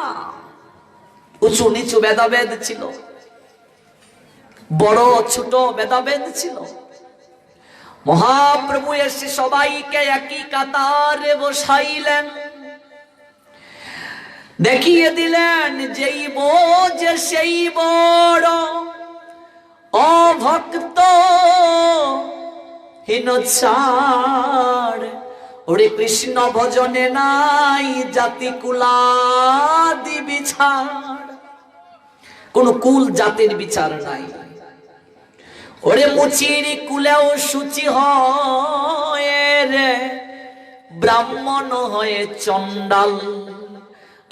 উঁচু নিচু ভেদাভেদ ছিল, বড় ছোট ভেদাভেদ ছিল। মহাপ্রভু এসে সবাইকে একই কাতারে বসাইলেন, দেখিয়ে দিলেন যেই বোঝে সেই বড় অভক্ত হীনচ্ছাড়। ওরে কৃষ্ণ ভজনে নাই জাতি কুলাদি বিচার, কোন কুল জাতির বিচার নাই। ওরে মুচির কুলেও সূচি হয় রে, ব্রাহ্মণ হয়ে চণ্ডাল,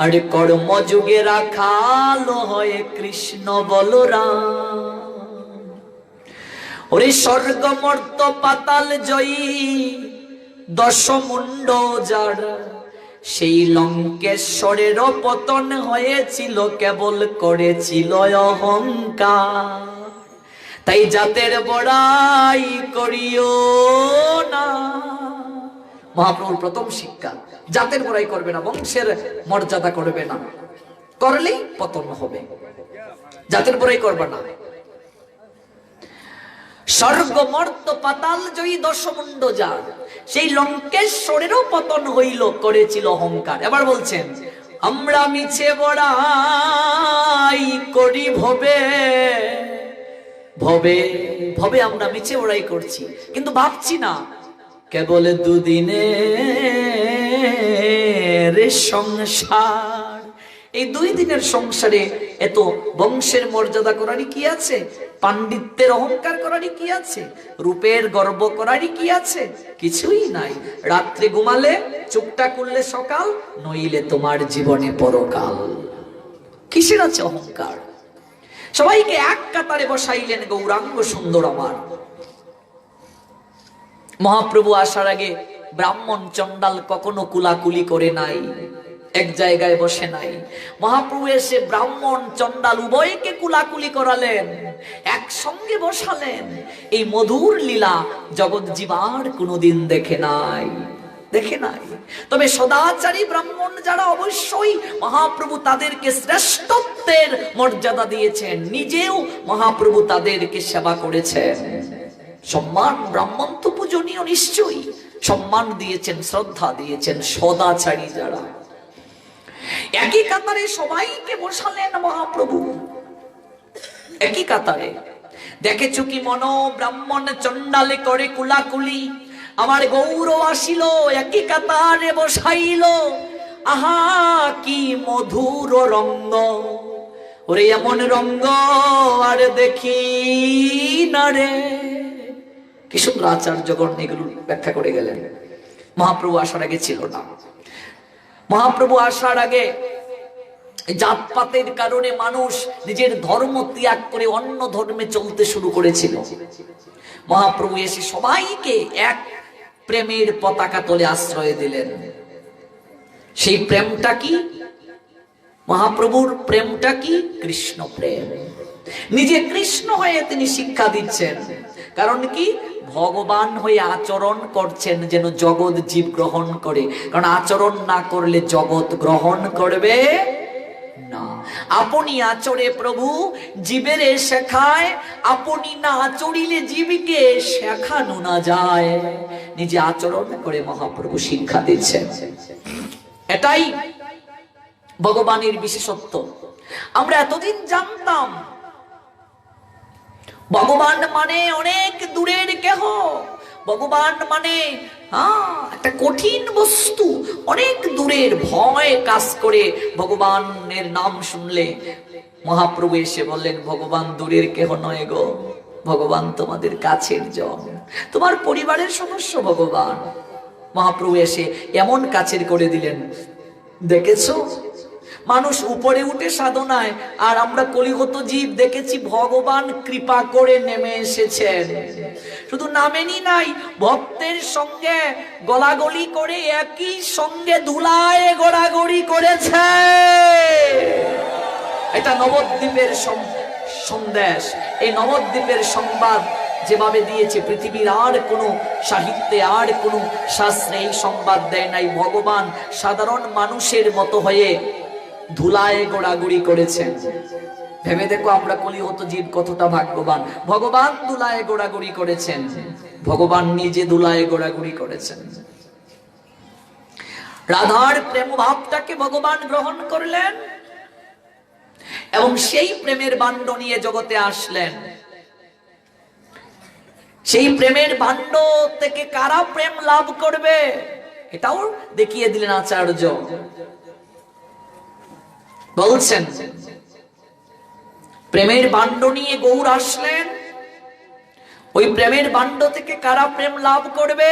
আরে কর্মযুগে রাখাল হয়ে কৃষ্ণ বলরাম। ওরে স্বর্গ মর্ত পাতাল জয়ী দশমুণ্ড যার, সেই লঙ্কেশ্বরের পতন হয়েছিল কেবল করেছিল অহংকার। তাই জাতের বড়াই করিও না। মহাপ্রভুর প্রথম শিক্ষা, জাতের বড়াই করবে না, বংশের মর্যাদা করবে না, করলেই পতন হবে। জাতের বড়াই করবে না। স্বর্গ মর্ত পাতাল জয়ী দশমুণ্ড যার, সেই লঙ্কেশ্বরেরও পতন হইল করেছিল অহংকার। এবার বলছেন আমরা মিছে বড়াই করি ভবে, ভবে ভবে আমরা মিছে বড়াই করছি, কিন্তু ভাবছি না কেবল দুদিনের সংসার। এই 2 দিনের সংসারে এত বংশের মর্যাদা করারই কি আছে? পাণ্ডিত্যের অহংকার করারই কি আছে? রূপের গর্ব করারই কি আছে? কিছুই নাই। রাত্রে ঘুমালে চোখটা খুললে সকাল, নইলে তোমার জীবনে পরকাল। কিসের আছে অহংকার? সবাইকে এক কাতারে বসাইলেন গৌরাঙ্গ সুন্দর আমার। মহাপ্রভু আসার আগে ব্রাহ্মণ চণ্ডাল কখনো কুলাকুলি করে নাই, এক জায়গায় বসে নাই। মহাপ্রভু এসে ব্রাহ্মণ চণ্ডাল উভয়কে কুলাকুলি করালেন, একসঙ্গে বসালেন। এই মধুর লীলা জগৎ জীবার কোনোদিন দেখে নাই, দেখে নাই। তবে সদাচারী ব্রাহ্মণ যারা, অবশ্যই মহাপ্রভু তাদেরকে শ্রেষ্ঠত্বের মর্যাদা দিয়েছেন, নিজেও মহাপ্রভু তাদেরকে সেবা করেছেন। সম্মান, ব্রাহ্মণ তো পূজনীয়, নিশ্চয়ই সম্মান দিয়েছেন, শ্রদ্ধা দিয়েছেন। সদাচারী যারা, একই কাতারে সবাইকে বসালেন মহাপ্রভু, একই কাতারে। দেখেছো কি মনো ব্রাহ্মণ চণ্ডালে করে কুলাকুলি, আমার গৌর আসিল একই কাতারে বসাইল। আহা কি মধুর রঙ্গ, ওরে এমন রঙ্গ আর দেখি না রে। কি সুন্দর আচার্যগণ এগুলো ব্যাখ্যা করে গেলেন। মহাপ্রভু আসার আগে ছিল না। মহাপ্রভু আসার আগে জাতপাতের কারণে মানুষ নিজের ধর্ম ত্যাগ করে অন্য ধর্মে চলতে শুরু করেছিল। মহাপ্রভু এসে সবাইকে এক প্রেমের পতাকা তলে আশ্রয় দিলেন। সেই প্রেমটা কি? মহাপ্রভুর প্রেমটা কি? কৃষ্ণ প্রেম। নিজে কৃষ্ণ হয়ে তিনি শিক্ষা দিচ্ছেন। কারণ কি? ভগবান হয়ে আচরণ করছেন যেন জগৎ জীব গ্রহণ করে। কারণ আচরণ না করলে জগৎ গ্রহণ করবে না। আপনি আচরে প্রভু জীবের শেখায়, আপনি না আচরিলে জীবকে শেখানো না যায়। নিজে আচরণ করে মহাপ্রভু শিক্ষা দিচ্ছেন। এটাই ভগবানের বিশেষত্ব। আমরা এতদিন জানতাম ভগবান মানে অনেক দূরের কেহ, ভগবান মানে একটা কঠিন বস্তু, অনেক দূরের, ভয় কাজ করে ভগবানের নাম শুনলে। মহাপ্রভু এসে বললেন, ভগবান দূরের কেহ নয় গো, ভগবান তোমাদের কাছের জন, তোমার পরিবারের সদস্য ভগবান। মহাপ্রভু এসে এমন কাছের করে দিলেন। দেখেছো, মানুষ উপরে উঠে সাধনায়, আর আমরা কলিগত জীব দেখেছি ভগবান কৃপা করে নেমে এসেছেন। শুধু নামেনি নাই, ভক্তের সঙ্গে গলাগলি করে একই সঙ্গে ধুলায় গড়াগড়ি করেছে। এটা নবদ্বীপের সন্দেশ। এই নবদ্বীপের সংবাদ যেভাবে দিয়েছে পৃথিবীর আর কোনো সাহিত্যে, আর কোনো শাস্ত্রে এই সংবাদ দেয় নাই। ভগবান সাধারণ মানুষের মতো হয়ে ধুলায় গোড়াগুড়ি করেছেন। ভেবে দেখো আমরা কলিহত জীব কতটা ভাগ্যবান। ভগবান ধুলায় গোড়াগুড়ি করেছেন, ভগবান নিজে ধুলায় গোড়াগুড়ি করেছেন। রাধার প্রেম ভাবটাকে ভগবান গ্রহণ করলেন এবং সেই প্রেমের ভাণ্ড নিয়ে জগতে আসলেন। সেই প্রেমের ভাণ্ড থেকে কারা প্রেম লাভ করবে এটাও দেখিয়ে দিলেন আচার্য। বলছেন প্রেমের ভাণ্ড নিয়ে গৌর আসলেন, ওই প্রেমের ভাণ্ড থেকে কারা প্রেম লাভ করবে?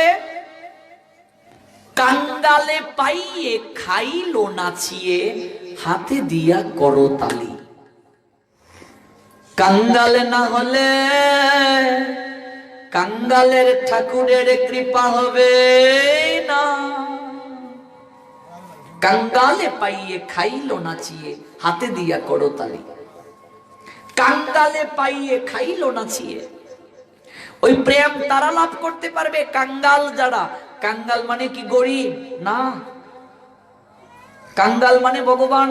কাঙ্গালে পাইয়ে খাইলো নাচিয়ে, হাতে দিয়া করতালি। কাঙ্গালে না হলে কাঙ্গালের ঠাকুরের কৃপা হবে না। কাঙ্গালে পাইয়ে খাইলো নাচিয়ে, হাতে দিয়া করতালি। কাঙ্গালে পাইয়ে খাইলো নাচিয়ে, ওই প্রেম তারা লাভ করতে পারবে কাঙ্গাল যারা। কাঙ্গাল মানে কি গরিব না, কাঙ্গাল মানে ভগবান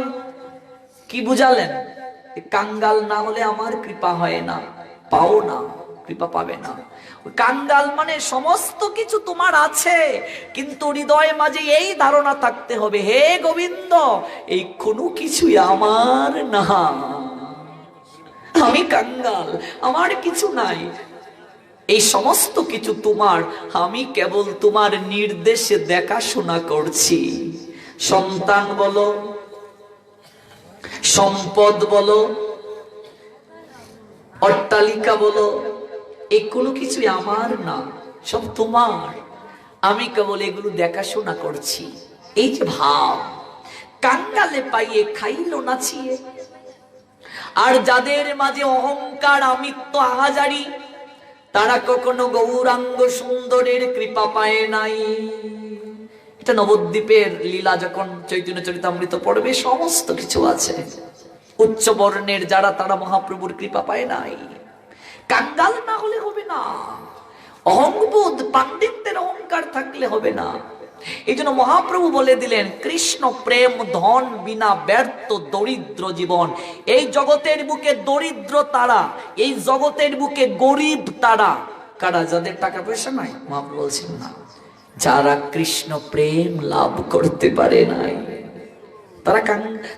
কি বুঝালেন? কাঙ্গাল না হলে আমার কৃপা হয় না, পাও না, কৃপা পাবে না। কাঙ্গাল মানে সমস্ত কিছু তোমার আছে, কিন্তু হৃদয়ে মাঝে এই ধারণা থাকতে হবে, হে গোবিন্দ এই কোনো কিছুই আমার না, আমি কাঙ্গাল, আমার কিছু নাই, এই সমস্ত কিছু তোমার, আমি কেবল তোমার নির্দেশে দেখাশোনা করছি। সন্তান বলো, সম্পদ বলো, অট্টালিকা বলো, এই কোনো কিছুই আমার না, সব তোমার, আমি কেবল এগুলো দেখাশোনা করছি। এই যে ভাব, কাঙ্গালে পাইয়ে খাইলো নাচিয়ে। আর যাদের মাঝে অহংকার, আমিত্ব, আহাজারি, তারা কখনো গৌরাঙ্গ সুন্দরের কৃপা পায় নাই। এটা নবদ্বীপের লীলা, যখন চৈতন্য চরিতামৃত পড়বে সমস্ত কিছু আছে। উচ্চ বর্ণের যারা, তারা মহাপ্রভুর কৃপা পায় নাই। কাঙ্গাল না হলে হবে না, অহংবোধ পাণ্ডিত্যের অহংকার থাকলে হবে না। এই জন্য মহাপ্রভু বলে দিলেন, কৃষ্ণ প্রেম ধন বিনা ব্যর্থ দরিদ্র জীবন। এই জগতের বুকে দরিদ্র তারা, এই জগতের বুকে গরিব তারা। কারা? যাদের টাকা পয়সা নাই। মহাপ্রভু বলছেন না, যারা কৃষ্ণ প্রেম লাভ করতে পারে নাই,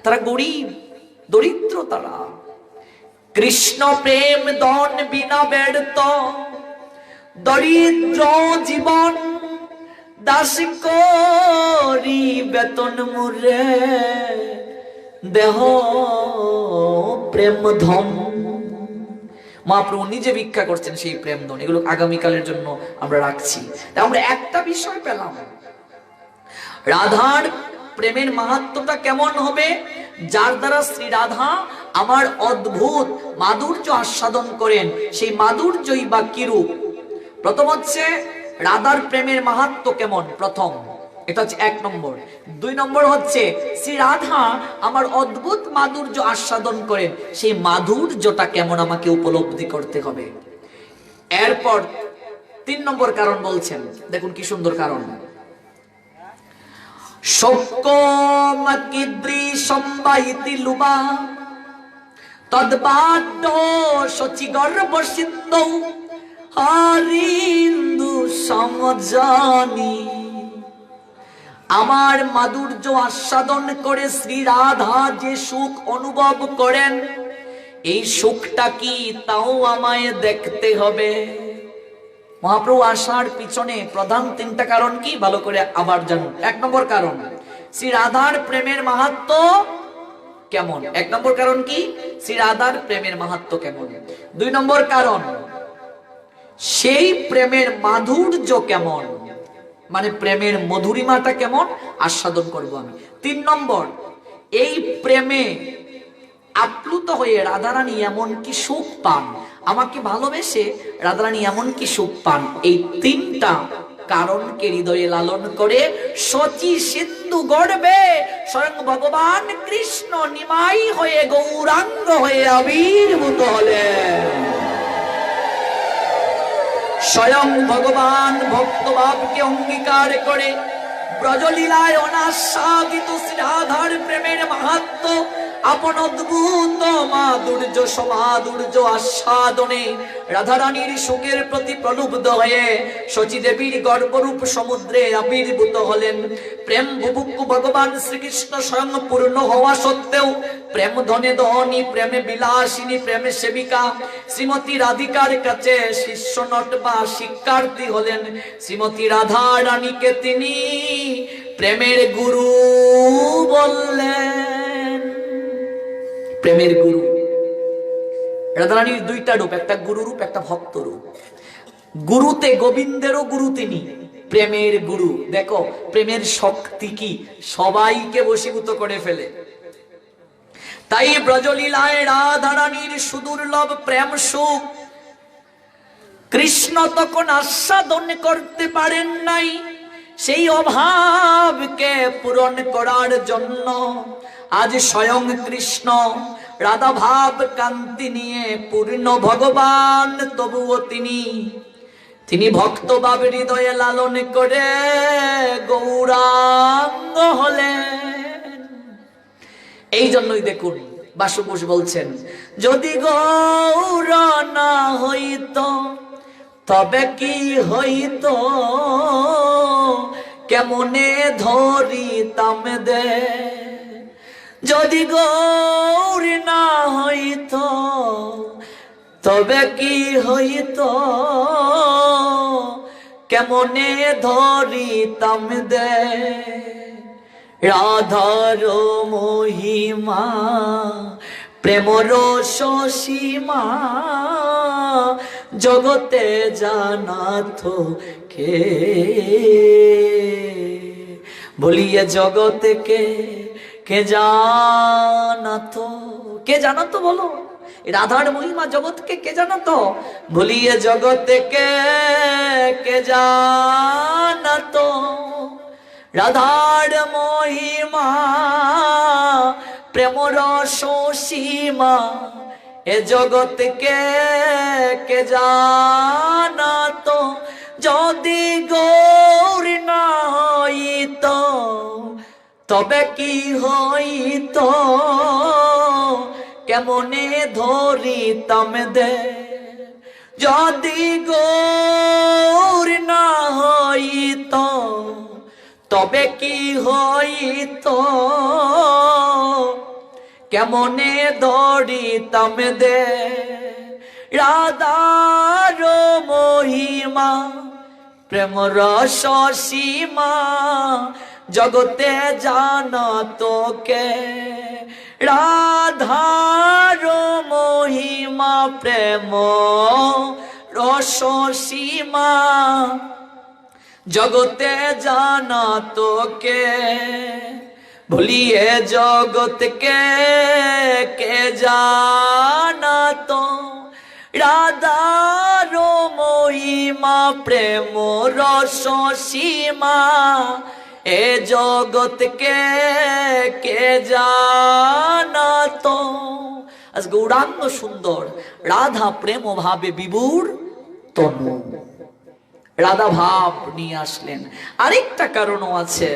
তারা গরিব দরিদ্র তারা। কৃষ্ণ প্রেম ধন বিনা ব্যর্থ দরিদ্র জীবন, দাস করি বেতন মুরে দেহ প্রেম ধন। মহাপ্রভু নিজে ভিক্ষা করছেন সেই প্রেম ধন। এগুলো আগামীকালের জন্য আমরা রাখছি। আমরা একটা বিষয় পেলাম, রাধার প্রেমের মাহাত্ম্যটা কেমন হবে, যার দ্বারা শ্রী রাধা আমার অদ্ভুত মাধুর্য আস্বাদন করেন, সেই মাধুর্যই বা কিরূপ। প্রথম হচ্ছে রাধার প্রেমের মাহাত্ম্য কেমন, প্রথম এটা হচ্ছে 1 নম্বর। 2 নম্বর হচ্ছে শ্রী রাধা আমার অদ্ভুত মাধুর্য আস্বাদন করেন, সেই মাধুর্যটা কেমন আমাকে উপলব্ধি করতে হবে। এরপর 3 নম্বর কারণ বলছেন, দেখুন কি সুন্দর কারণ। শোকমকিদ্রি সম্বাইতি লুবা তদ্বাদ্য শচিগর্ভ সিন্ধৌ হরিন্দু সমজানি। আমার মাধুর্য আস্বাদন করে শ্রী রাধা যে সুখ অনুভব করেন, এই সুখটা কি তাও আমায় দেখতে হবে। মহাপ্রভু আসার পিছনে প্রধান 3টা কারণ কি, ভালো করে আবার জানুন। 1 নম্বর কারণ, শ্রী রাধার প্রেমের মাহাত্ম্য কেমন। 1 নম্বর কারণ কি, শ্রী রাধার প্রেমের মাহাত্ম্য কেমন। 2 নম্বর কারণ, সেই প্রেমের মাধুর্য কেমন, মানে প্রেমের মধুরিমাটা কেমন আস্বাদন করব আমি। 3 নম্বর, এই প্রেমে আপ্লুত হয়ে রাধারানী এমন কি সুখ পান, আমাকে ভালোবেসে রাধারানী এমন কি সুখ পান। এই 3টা কারণকে হৃদয়ে লালন করে শচী সিন্ধু গর্ভে স্বয়ং ভগবান কৃষ্ণ নিমাই হয়ে গৌরাঙ্গ হয়ে আবির্ভূত হলেন। স্বয়ং ভগবান ভক্তভাবকে অঙ্গীকার করে ব্রজলীলায় অনাস্বাদিত শ্রী রাধার প্রেমের মাহাত্ম্য আপন অদ্ভুত মাধুর্য সমাধুর্য আস্বাদনে রাধারানীর সুখের প্রতি প্রলুব্ধ হয়ে শচী দেবীর গর্ভরূপ সমুদ্রে আবির্ভূত হলেন। প্রেম বুভুক্ষু ভগবান শ্রীকৃষ্ণ স্বয়ং পূর্ণ হওয়া সত্ত্বেও প্রেম ধনে ধনী, প্রেমে বিলাসিনী, প্রেমে সেবিকা শ্রীমতী রাধিকার কাছে শিষ্য নট বা শিক্ষার্থী হলেন। শ্রীমতী রাধা রানীকে তিনি প্রেমের গুরু বললেন। প্রেমের গুরু রাধারানীর 2টা রূপ, একটা গুরু রূপ, একটা ভক্ত রূপ। গুরুতে গোবিন্দেরও গুরু তিনি, প্রেমের গুরু। দেখো প্রেমের শক্তি কি, সবাইকে বশীভূত করে ফেলে। তাই ব্রজলীলায় রাধারানীর সুদুর্লভ প্রেম সুখ কৃষ্ণ তখন আস্বাদন করতে পারেন নাই। সেই অভাবকে পূরণ করার জন্য আজ স্বয়ং কৃষ্ণ রাধা ভাব কান্তি নিয়ে পূর্ণ ভগবান, তবুও তিনি ভক্ত ভাব হৃদয়ে লালন করে গৌরাঙ্গ হলেন। এই জন্যই দেখুন বাসু ঘোষ বলছেন, যদি গৌর না হইত তবে কি হইত, কেমনে ধরিতাম দে। যদি গৌর না হইত তবে কি হইত, কেমনে ধরিতাম দে। রাধার মহিমা প্রেম রস সীমা জগতে জানাত কে, বলিয়ে জগতে কে জানাতো, কে জানাতো বলো, রাধার মহিমা জগৎকে কে জানাতো, বলিয়ে জগতে কে জানাতো। রাধার মহিমা প্রেম রস সীমা এ জগৎকে কে জানাতো। যদি গৌর না হইত তবে কি হইত, কেমনে ধরিতাম দে। যদি গৌর না হইত তবে কি হইত, কেমনে ধরিতাম দে। রাধার মহিমা প্রেম রস সীমা জগতে জানা তোকে, রাধার মহিমা প্রেম রস সীমা, জগতে জানা তোকে, ভুলিয়ে জগৎকে কে জানা তো, রাধার মহিমা প্রেম রস সীমা, এ জগৎকে কে জানা তো। আজ গৌরাঙ্গ সুন্দর, রাধা প্রেম ভাবে বিভুর তনু, রাধা ভাব নিয়ে আসলেন। আরেকটা কারণও আছে,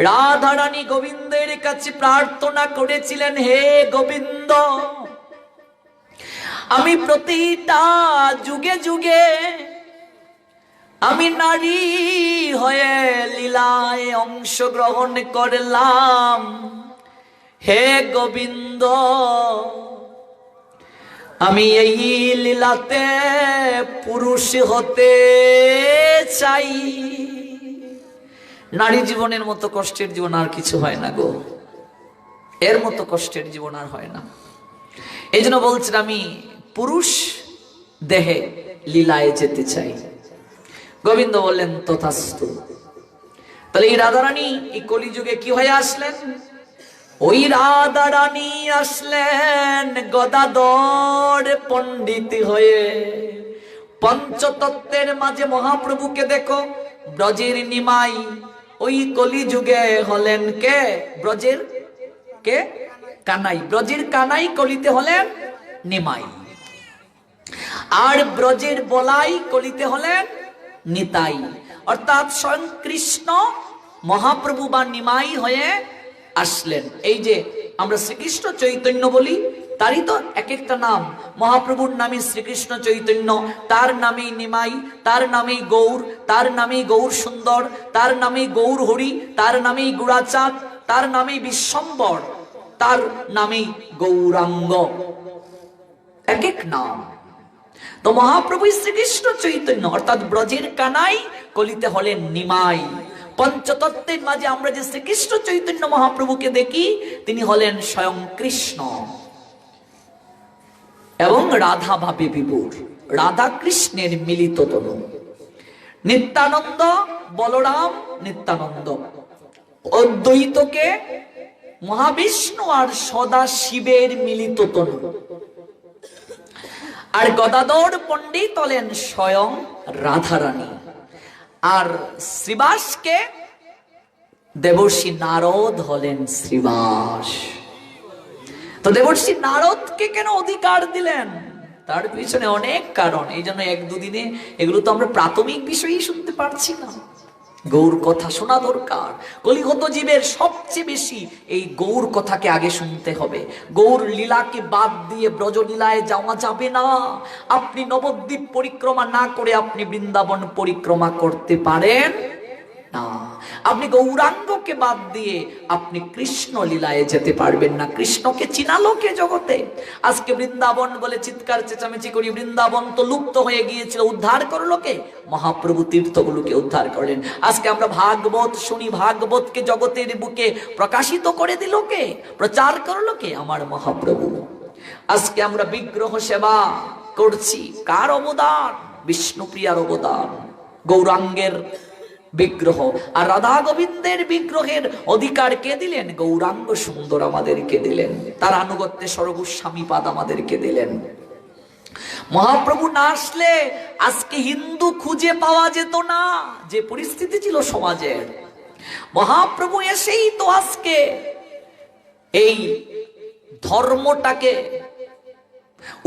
রাধা রানী গোবিন্দের কাছে প্রার্থনা করেছিলেন, হে গোবিন্দ, আমি প্রতিটা যুগে যুগে আমি নারী হয়ে লীলায় অংশগ্রহণ করলাম, হে গোবিন্দ, আমি এই লীলাতে পুরুষ হতে চাই। নারী জীবনের মতো কষ্টের জীবন আর কিছু হয় না গো, এর মতো কষ্টের জীবন আর হয় না। এই জন্য বলছেন, আমি পুরুষ দেহে লীলায় যেতে চাই। গোবিন্দ বললেন তথাস্তু। তাহলে এই রাধারানী এই কলিযুগে কি হয়ে আসলেন? ওই রাধারানী আসলেন গদাধর পণ্ডিত হয়ে। পঞ্চতত্ত্বের মাঝে মহাপ্রভুকে দেখো, ব্রজের নিমাই, ওই কলিযুগে হলেন কে? ব্রজের কে? কানাই। ব্রজের কানাই কলিতে হলেন নিমাই, আর ব্রজের বলাই কলিতে হলেন নিতাই। অর্থাৎ স্বয়ং কৃষ্ণ মহাপ্রভু বা নিমাই হয়ে আসলেন। এই যে আমরা শ্রীকৃষ্ণ চৈতন্য বলি, তারই তো এক একটা নাম। মহাপ্রভুর নামে শ্রীকৃষ্ণ চৈতন্য, তার নামেই নিমাই, তার নামেই গৌর, তার নামেই গৌর সুন্দর, তার নামেই গৌর হরি, তার নামেই গুড়াচাঁদ, তার নামেই বিশ্বম্বর, তার নামেই গৌরাঙ্গ, এক এক নাম। তো মহাপ্রভু শ্রীকৃষ্ণ চৈতন্য অর্থাৎ ব্রজের কানাই কলিতে হলেন নিমাই। পঞ্চতত্ত্বের মাঝে আমরা যে শ্রীকৃষ্ণ চৈতন্য মহাপ্রভুকে দেখি, তিনি হলেন স্বয়ং কৃষ্ণ এবং রাধা ভাবে বিভুর, রাধা কৃষ্ণের মিলিত তনু। নিত্যানন্দ বলরাম নিত্যানন্দ, অদ্বৈতকে মহাবিষ্ণু আর সদা শিবের মিলিত তনু। আর গদাধর পণ্ডিত হলেন স্বয়ং রাধারানী, আর শ্রীবাসকে দেবর্ষি নারদ হলেন শ্রীবাস। তো দেবর্ষি নারদকে কেন অধিকার দিলেন? তার পিছনে অনেক কারণ। এই জন্য এক দুদিনে এগুলো তো আমরা প্রাথমিক বিষয়ই শুনতে পারছি না। গৌর কথা শোনা দরকার। কলিগত জীবের সবচেয়ে বেশি এই গৌর কথাকে আগে শুনতে হবে। গৌর লীলাকে বাদ দিয়ে ব্রজলীলায় যাওয়া যাবে না। আপনি নবদ্বীপ পরিক্রমা না করে আপনি বৃন্দাবন পরিক্রমা করতে পারেন না। আপনি গৌরাঙ্গকে বাদ দিয়ে আপনি কৃষ্ণ লীলায় যেতে পারবেন না। কৃষ্ণকে চিনালো কে জগতে? আজকে বৃন্দাবন বলে চিৎকার চেঁচামেচি করি, বৃন্দাবন তো লুপ্ত হয়ে গিয়েছিল, উদ্ধার করলো কে? মহাপ্রভু তীর্থগুলোকে উদ্ধার করলেন। আজকে আমরা ভাগবত শুনি, ভাগবতকে জগতের বুকে প্রকাশিত করে দিল কে? প্রচার করলো কে? আমার মহাপ্রভু। আজকে আমরা বিগ্রহ সেবা করছি, কার অবদান? বিষ্ণুপ্রিয়ার অবদান, গৌরাঙ্গের বিগ্রহ। আর রাধা গোবিন্দের বিগ্রহের অধিকার কে দিলেন? গৌরাঙ্গ সুন্দর আমাদেরকে দিলেন, তার আনুগত্যে সর্বস্বামী পাদ আমাদেরকে দিলেন। মহাপ্রভু না আসলে আজকে হিন্দু খুঁজে পাওয়া যেত না, যে পরিস্থিতি ছিল সমাজের। মহাপ্রভু এসেই তো আজকে এই ধর্মটাকে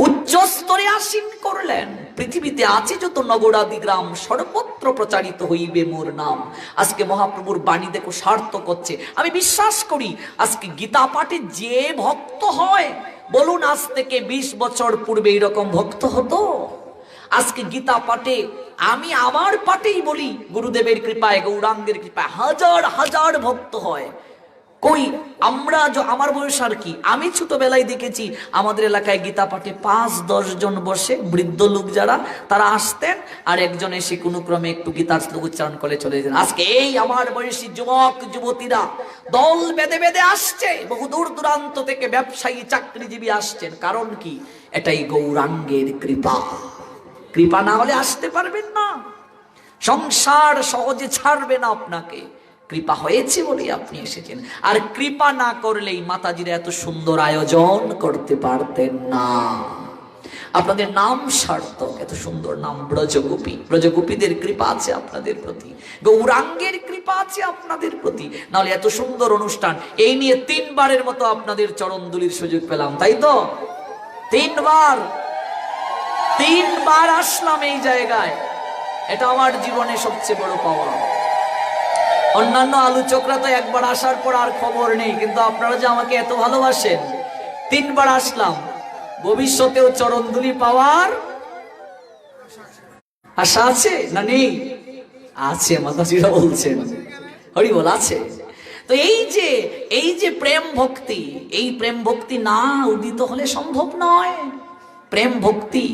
উচ্চ স্তরে আসীন করলেন। পৃথিবীতে আছে যত নগরাদি গ্রাম, সর্বত্র প্রচারিত হইবে মোর নাম। আজকে মহাপ্রভুর বাণী দেখো সার্থক হচ্ছে। আমি বিশ্বাস করি আজকে গীতা পাঠে যে ভক্ত হয়, বলুন আজ থেকে 20 বছর পূর্বে এরকম ভক্ত হতো? আজকে গীতা পাঠে, আমি আমার পাঠেই বলি, গুরুদেবের কৃপায়, গৌরাঙ্গের কৃপায় হাজার হাজার ভক্ত হয়। কই আমরা আমার বয়স আর কি, আমি ছোটবেলায় দেখেছি আমাদের এলাকায় গীতা পাঠে 5-10 জন বসে, বৃদ্ধ লোক যারা, তারা আসতেন আর একজন এসে কোনো ক্রমে একটু গীতার শ্লোক উচ্চারণ করে চলে যেতেন। আজকে এই আমার বয়সী যুবক যুবতীরা দল বেঁধে বেঁধে আসছে, বহু দূর দূরান্ত থেকে ব্যবসায়ী চাকরিজীবী আসছেন। কারণ কি? এটাই গৌরাঙ্গের কৃপা। কৃপা না হলে আসতে পারবেন না, সংসার সহজে ছাড়বে না আপনাকে। কৃপা হয়েছে বলেই আপনি এসেছেন। আর কৃপা না করলেই মাতাজিরা এত সুন্দর আয়োজন করতে পারতেন না। আপনাদের নাম সার্থক, এত সুন্দর নাম ব্রজগোপী। ব্রজগোপীদের কৃপা আছে আপনাদের প্রতি, গৌরাঙ্গের কৃপা আছে আপনাদের প্রতি, নাহলে এত সুন্দর অনুষ্ঠান। এই নিয়ে 3 বারের মতো আপনাদের চরণ ধুলির সুযোগ পেলাম, তাই তো? 3 বার আসলাম এই জায়গায়। এটা আমার জীবনে সবচেয়ে বড় পাওয়া। অন্যান্য আলোচকরা তো একবার আসার পর আর খবর নেই, কিন্তু আপনারা যে আমাকে এত ভালোবাসেন, 3 বার আসলাম। ভবিষ্যতেও চরণধুলি পাওয়ার আশা আছে না নেই? আছে, মাতাজিরা বলছেন। হরি বল, আছে। তো এই যে প্রেম ভক্তি, এই প্রেম ভক্তি না উদিত হলে সম্ভব নয়। প্রেম ভক্তি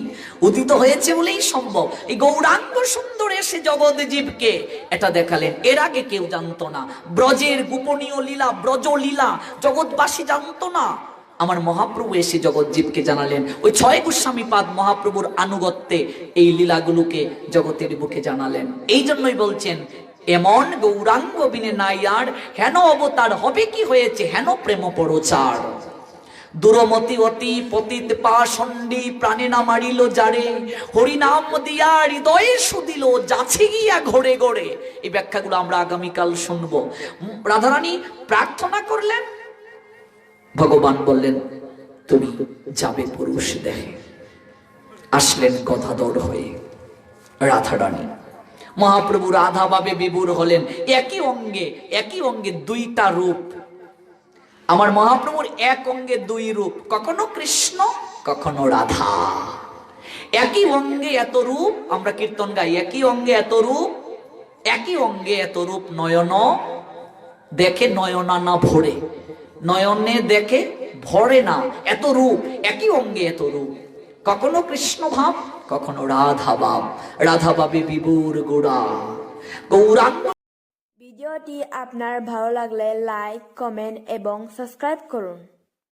উদিত হয়েছে বলেই সম্ভব। এই গৌরাঙ্গ সুন্দর এসে জগৎ জীবকে এটা দেখালেন, এর আগে কেউ জানতো না। ব্রজের গোপনীয় লীলা, ব্রজ লীলা জগৎবাসী জানতো না। আমার মহাপ্রভু এসে জগৎ জীবকে জানালেন। ওই 6 গোস্বামীপাদ মহাপ্রভুর আনুগত্যে এই লীলাগুলোকে জগতের বুকে জানালেন। এই জন্যই বলছেন, এমন গৌরাঙ্গ বিনে নাই আর, হেন অবতার হবে কি হয়েছে, হেন প্রেম পরচার। দুরমতি অতি পতিত পাষণ্ডী প্রাণে না মারিল যারে, হরিনাম দিয়া হৃদয়ে সুদিল যাচ্ছে গিয়া ঘরে ঘরে। এই ব্যাখ্যাগুলো আমরা আগামীকাল শুনবো। রাধারানী প্রার্থনা করলেন, ভগবান বললেন তুমি যাবে পুরুষ দেখে। আসলেন গদাধর হয়ে রাধারানী। মহাপ্রভু রাধা ভাবে বিভোর হলেন। একই অঙ্গে 2টা রূপ। আমার মহাপ্রভুর এক অঙ্গে 2 রূপ, কখনো কৃষ্ণ কখনো রাধা। একই অঙ্গে এত রূপ, আমরা কীর্তন গাই, একই অঙ্গে এত রূপ, একই অঙ্গে এত রূপ। নয়ন দেখে নয়না না ভরে, নয়নে দেখে ভরে না, এত রূপ। একই অঙ্গে এত রূপ, কখনো কৃষ্ণ ভাব কখনো রাধা ভাব। রাধা ভাবে বিভোর গোড়া গৌরাঙ্গ। ভিডিওটি আপনার ভালো লাগলে লাইক, কমেন্ট এবং সাবস্ক্রাইব করুন।